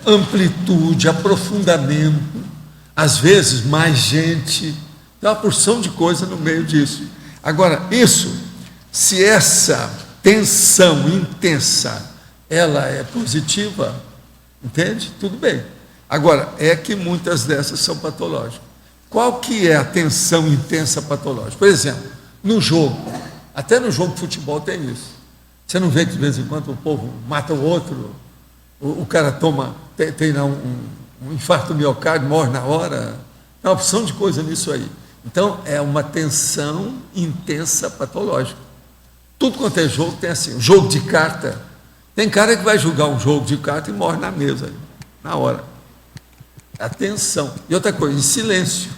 B: amplitude, aprofundamento, às vezes mais gente, tem uma porção de coisa no meio disso. Agora, se essa tensão intensa, ela é positiva, entende? Tudo bem. Agora, é que muitas dessas são patológicas. Qual que é a tensão intensa patológica? Por exemplo, no jogo, até no jogo de futebol tem isso. Você não vê que de vez em quando o povo mata o outro, o cara tem lá um infarto miocárdio, morre na hora. Tem uma opção de coisa nisso aí. Então, é uma tensão intensa patológica. Tudo quanto é jogo tem assim. O jogo de carta, tem cara que vai jogar um jogo de carta e morre na mesa, na hora. A tensão. E outra coisa, em silêncio.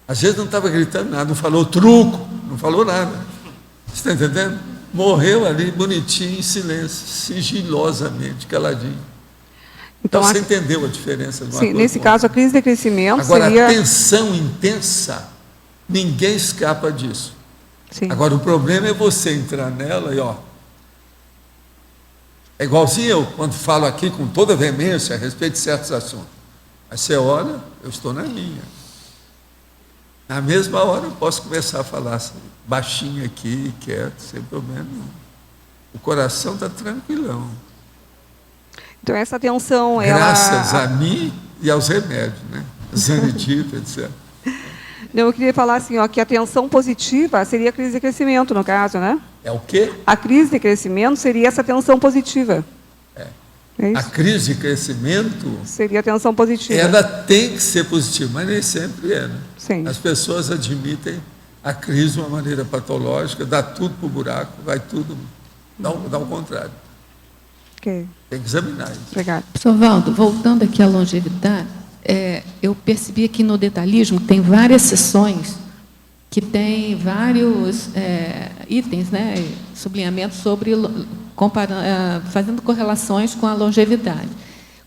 B: Às vezes não estava gritando nada, não falou truco, não falou nada. Você está entendendo? Morreu ali, bonitinho, em silêncio, sigilosamente, caladinho. Então você entendeu a diferença do
L: Sim, nesse caso, a crise de crescimento
B: agora,
L: seria...
B: a tensão intensa, ninguém escapa disso.
L: Sim.
B: Agora, o problema é você entrar nela e, é igualzinho eu, quando falo aqui com toda veemência a respeito de certos assuntos. Aí você olha, eu estou na minha. Na mesma hora eu posso começar a falar assim, baixinho aqui, quieto, sem problema nenhum. O coração está tranquilão.
L: Então, essa tensão...
B: Graças a mim e aos remédios, né? Zanidito, etc.
L: Eu queria falar assim, que a tensão positiva seria a crise de crescimento, no caso, né?
B: É o quê?
L: A crise de crescimento seria essa tensão positiva. É isso?
B: A crise de crescimento...
L: Seria a tensão positiva.
B: Ela tem que ser positiva, mas nem sempre é, né?
L: Sim.
B: As pessoas admitem a crise de uma maneira patológica, dá tudo para o buraco, vai tudo Dá o contrário.
J: Ok.
B: Tem que examinar isso.
J: Obrigada.
E: Professor Valdo, voltando aqui à longevidade, eu percebi que no detalhismo tem várias seções que tem vários itens, né, sublinhamentos sobre fazendo correlações com a longevidade.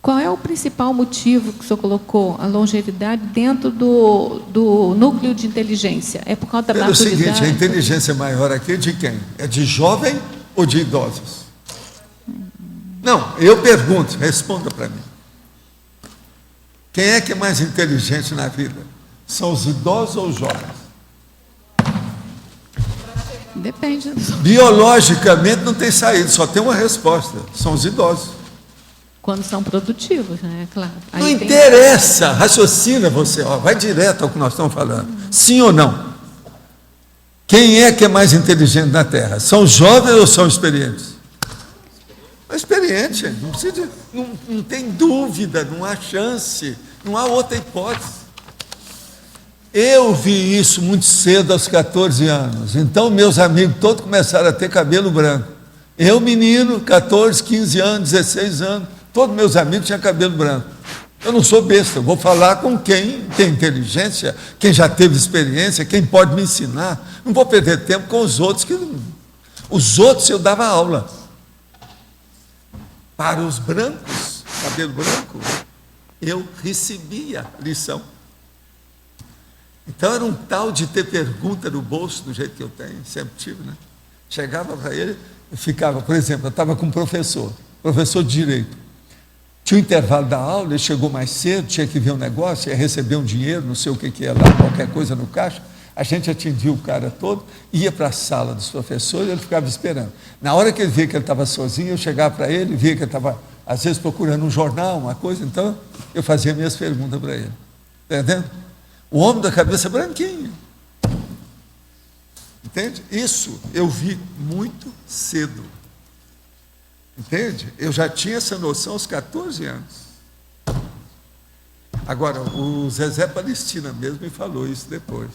E: Qual é o principal motivo que o senhor colocou a longevidade dentro do núcleo de inteligência? É por causa da maturidade?
B: Pelo seguinte, a inteligência maior aqui é de quem? É de jovem ou de idosos? Não, eu pergunto, responda para mim. Quem é que é mais inteligente na vida? São os idosos ou os jovens?
E: Depende.
B: Biologicamente não tem saída, só tem uma resposta. São os idosos.
E: Quando são produtivos, né? Claro.
B: Não interessa, raciocina você, vai direto ao que nós estamos falando. Sim ou não? Quem é que é mais inteligente na Terra? São os jovens ou são experientes? Experiente, não precisa, não tem dúvida, não há chance, não há outra hipótese. Eu vi isso muito cedo, aos 14 anos. Então, meus amigos todos começaram a ter cabelo branco. Eu, menino, 14, 15 anos, 16 anos, todos meus amigos tinham cabelo branco. Eu não sou besta, eu vou falar com quem tem inteligência, quem já teve experiência, quem pode me ensinar. Não vou perder tempo com os outros, os outros eu dava aula. Para os brancos, cabelo branco, eu recebia lição. Então era um tal de ter pergunta no bolso, do jeito que eu tenho, sempre tive, né? Chegava para ele, eu ficava, por exemplo, eu estava com um professor de direito. Tinha um intervalo da aula, ele chegou mais cedo, tinha que ver um negócio, ia receber um dinheiro, não sei o que ia lá, qualquer coisa no caixa. A gente atendia o cara todo, ia para a sala dos professores e ele ficava esperando. Na hora que ele via que ele estava sozinho, eu chegava para ele, via que ele estava, às vezes, procurando um jornal, uma coisa, então eu fazia minhas perguntas para ele. Está entendendo? O homem da cabeça branquinha. Entende? Isso eu vi muito cedo. Entende? Eu já tinha essa noção aos 14 anos. Agora, o Zezé Palestina mesmo me falou isso depois.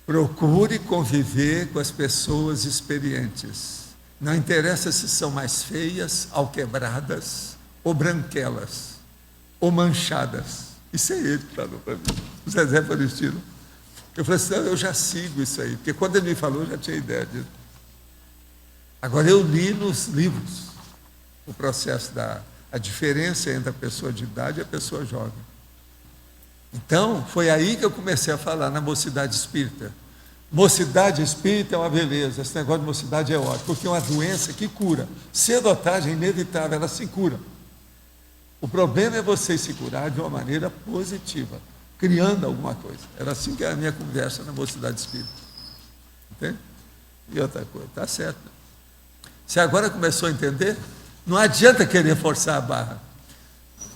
B: Procure conviver com as pessoas experientes. Não interessa se são mais feias, alquebradas, ou branquelas, ou manchadas. Isso é ele que falou para mim, o Zezé Palestina. Eu falei assim, eu já sigo isso aí, porque quando ele me falou, eu já tinha ideia disso. Agora, eu li nos livros o processo a diferença entre a pessoa de idade e a pessoa jovem. Então, foi aí que eu comecei a falar na mocidade espírita. Mocidade espírita é uma beleza, esse negócio de mocidade é ótimo, porque é uma doença que cura. Cedo ou tarde é inevitável, ela se cura. O problema é você se curar de uma maneira positiva, criando alguma coisa. Era assim que era a minha conversa na mocidade espírita. Entende? E outra coisa, está certo. Você agora começou a entender? Não adianta querer forçar a barra.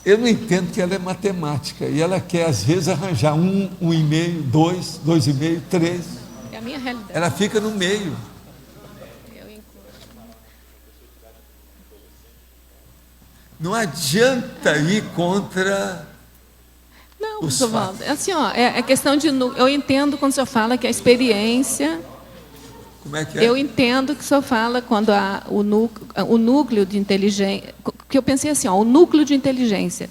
B: Eu não entendo que ela é matemática e ela quer, às vezes, arranjar 1,5, 2, 2,5, 3.
E: É a minha realidade.
B: Ela fica no meio. Não adianta ir contra.
E: Não, professor Valdo, assim, é questão de. Eu entendo quando o senhor fala que a experiência.
B: Como é que é?
E: Eu entendo que o senhor fala quando o núcleo de inteligência. Que eu pensei assim, o núcleo de inteligência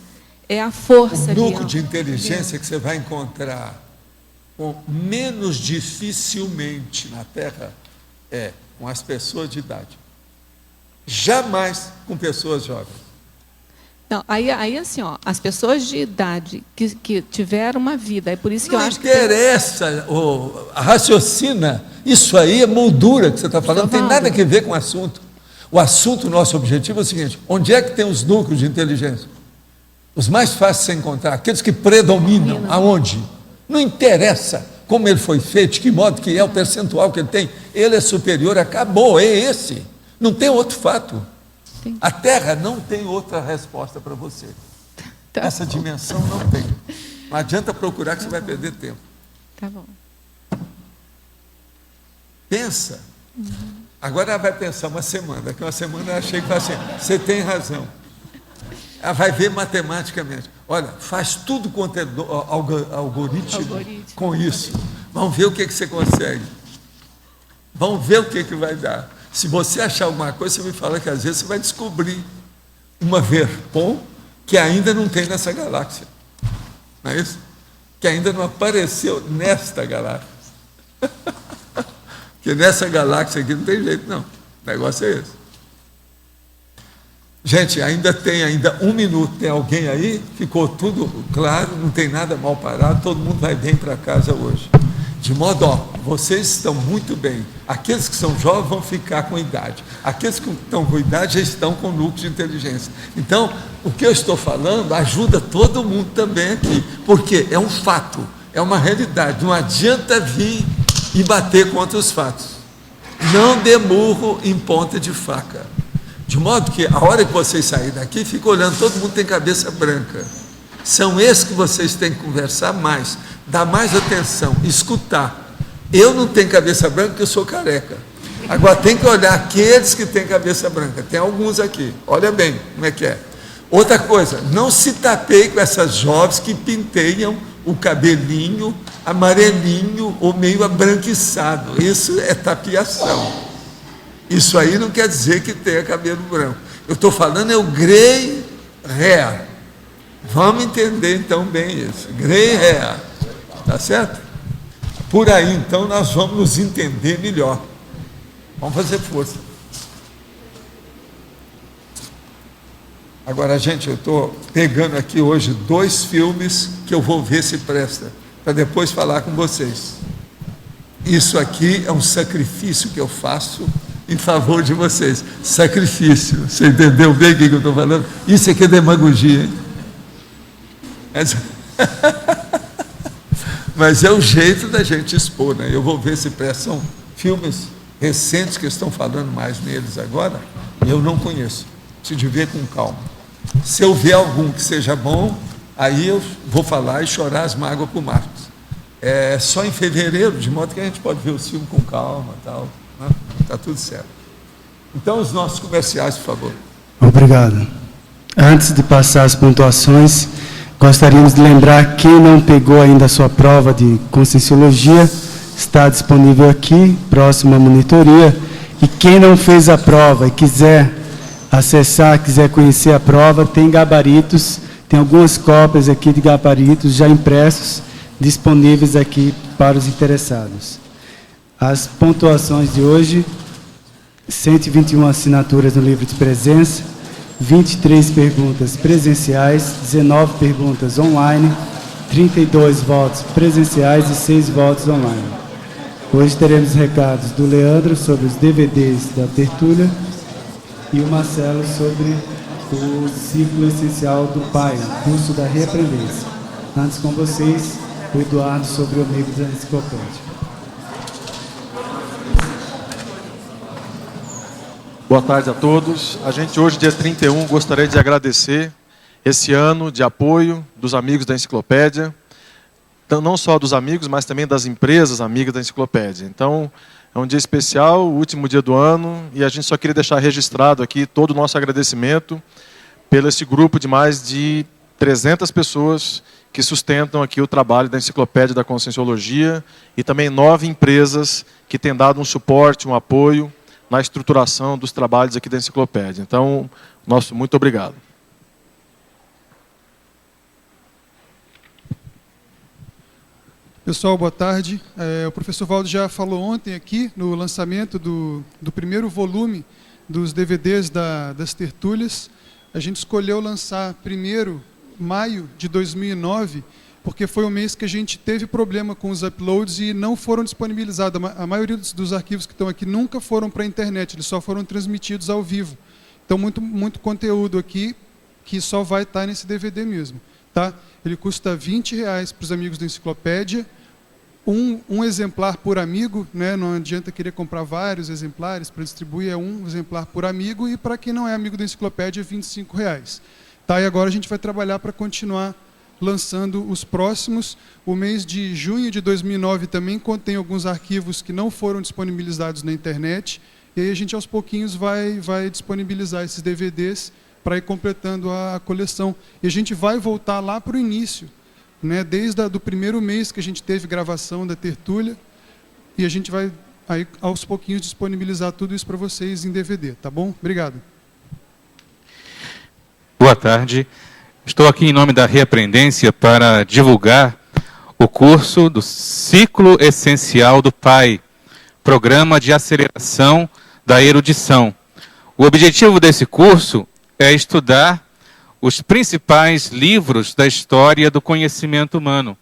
E: é a força.
B: O núcleo de inteligência que você vai encontrar menos dificilmente na Terra com as pessoas de idade. Jamais com pessoas jovens.
E: Não, aí assim, as pessoas de idade que tiveram uma vida, é por isso que eu acho que...
B: Não interessa, raciocina, isso aí é moldura que você está falando, não tem nada a ver com o assunto. O assunto, nosso objetivo é o seguinte, onde é que tem os núcleos de inteligência? Os mais fáceis de você encontrar, aqueles que predominam, aonde? Não interessa como ele foi feito, de que modo que é, o percentual que ele tem, ele é superior, acabou, é esse. Não tem outro fato. A Terra não tem outra resposta para você. Essa dimensão não tem. Não adianta procurar que você vai perder tempo.
E: Tá bom.
B: Pensa. Agora ela vai pensar uma semana. Daqui uma semana ela chega e fala assim, você tem razão. Ela vai ver matematicamente. Olha, faz tudo quanto é algoritmo com isso. Vamos ver o que você consegue. Vamos ver o que vai dar. Se você achar alguma coisa, você me fala que às vezes você vai descobrir uma Verpom que ainda não tem nessa galáxia. Não é isso? Que ainda não apareceu nesta galáxia. Porque nessa galáxia aqui não tem jeito, não. O negócio é esse. Gente, ainda tem 1 minuto. Tem alguém aí? Ficou tudo claro, não tem nada mal parado, todo mundo vai bem para casa hoje. De modo, vocês estão muito bem. Aqueles que são jovens vão ficar com idade. Aqueles que estão com idade já estão com núcleo de inteligência. Então, o que eu estou falando ajuda todo mundo também aqui, porque é um fato, é uma realidade. Não adianta vir e bater contra os fatos. Não dê murro em ponta de faca. De modo que, a hora que vocês saírem daqui, fica olhando, todo mundo tem cabeça branca. São esses que vocês têm que conversar mais, dar mais atenção, escutar. Eu não tenho cabeça branca porque eu sou careca. Agora tem que olhar aqueles que têm cabeça branca. Tem alguns aqui, olha bem como é que é. Outra coisa, não se tapeie com essas jovens que pinteiam o cabelinho amarelinho ou meio abranquiçado. Isso é tapiação. Isso aí não quer dizer que tenha cabelo branco. Eu estou falando é o grey hair. Vamos entender então bem isso. Grey hair. Tá certo? Por aí então nós vamos nos entender melhor. Vamos fazer força. Agora, gente, eu estou pegando aqui hoje 2 filmes que eu vou ver se presta, para depois falar com vocês. Isso aqui é um sacrifício que eu faço em favor de vocês. Sacrifício. Você entendeu bem o que eu estou falando? Isso aqui é demagogia, hein? Mas é o jeito da gente expor, né? Eu vou ver se prestam filmes recentes que estão falando mais neles agora. Eu não conheço. Preciso ver com calma. Se eu ver algum que seja bom, aí eu vou falar e chorar as mágoas para o Marcos. É só em fevereiro, de modo que a gente pode ver o filme com calma, tal. Né? Tá tudo certo. Então, os nossos comerciais, por favor.
M: Obrigado. Antes de passar as pontuações, gostaríamos de lembrar quem não pegou ainda a sua prova de Conscienciologia, está disponível aqui, próximo à monitoria. E quem não fez a prova e quiser acessar, quiser conhecer a prova, tem gabaritos, tem algumas cópias aqui de gabaritos já impressos, disponíveis aqui para os interessados. As pontuações de hoje: 121 assinaturas no livro de presença, 23 perguntas presenciais, 19 perguntas online, 32 votos presenciais e 6 votos online. Hoje teremos recados do Leandro sobre os DVDs da tertúlia e o Marcelo sobre o ciclo essencial do Pai, curso da reaprendência. Antes com vocês, o Eduardo sobre o amigo da enciclopédia.
N: Boa tarde a todos. A gente hoje, dia 31, gostaria de agradecer esse ano de apoio dos amigos da enciclopédia, não só dos amigos, mas também das empresas amigas da enciclopédia. Então, é um dia especial, o último dia do ano, e a gente só queria deixar registrado aqui todo o nosso agradecimento pelo esse grupo de mais de 300 pessoas que sustentam aqui o trabalho da Enciclopédia da Conscienciologia e também 9 empresas que têm dado um suporte, um apoio na estruturação dos trabalhos aqui da Enciclopédia. Então, nosso muito obrigado.
O: Pessoal, boa tarde. O professor Valdo já falou ontem aqui no lançamento do primeiro volume dos DVDs das tertúlias. A gente escolheu lançar primeiro maio de 2009, porque foi o mês que a gente teve problema com os uploads e não foram disponibilizados. A maioria dos arquivos que estão aqui nunca foram para a internet, eles só foram transmitidos ao vivo. Então, muito conteúdo aqui que só vai estar nesse DVD mesmo. Tá? Ele custa R$20 para os amigos da Enciclopédia, um exemplar por amigo, né? Não adianta querer comprar vários exemplares para distribuir, é um exemplar por amigo, e para quem não é amigo da Enciclopédia, R$25. Tá? E agora a gente vai trabalhar para continuar lançando os próximos. O mês de junho de 2009 também contém alguns arquivos que não foram disponibilizados na internet, e aí a gente aos pouquinhos vai disponibilizar esses DVDs para ir completando a coleção. E a gente vai voltar lá para o início, né? Desde o primeiro mês que a gente teve gravação da tertúlia, e a gente vai aí aos pouquinhos disponibilizar tudo isso para vocês em DVD, tá bom? Obrigado.
P: Boa tarde. Estou aqui em nome da Reaprendência para divulgar o curso do Ciclo Essencial do Pai, Programa de Aceleração da Erudição. O objetivo desse curso é estudar os principais livros da história do conhecimento humano,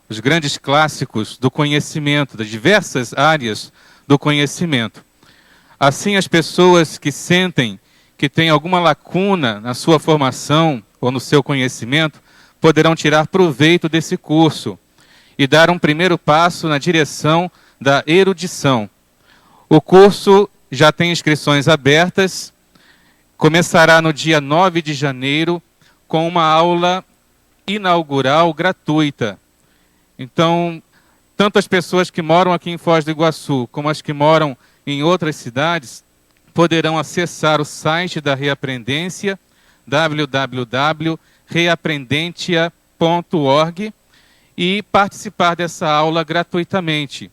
P: os grandes clássicos do conhecimento, das diversas áreas do conhecimento. Assim, as pessoas que sentem que têm alguma lacuna na sua formação ou no seu conhecimento, poderão tirar proveito desse curso e dar um primeiro passo na direção da erudição. O curso já tem inscrições abertas, começará no dia 9 de janeiro com uma aula inaugural gratuita. Então, tanto as pessoas que moram aqui em Foz do Iguaçu, como as que moram em outras cidades, poderão acessar o site da Reaprendência, www.reaprendentia.org, e participar dessa aula gratuitamente.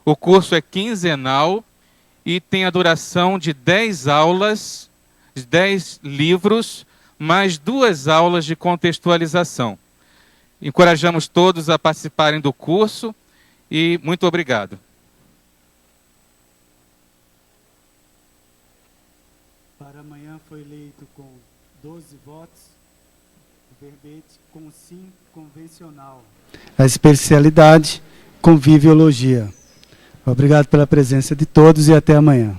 P: O curso é quinzenal e tem a duração de 10 aulas, 10 livros, mais 2 aulas de contextualização. Encorajamos todos a participarem do curso e muito obrigado.
M: Para amanhã foi eleito com 12 votos, o verbete com sim convencional. A especialidade, conviviologia. Obrigado pela presença de todos e até amanhã.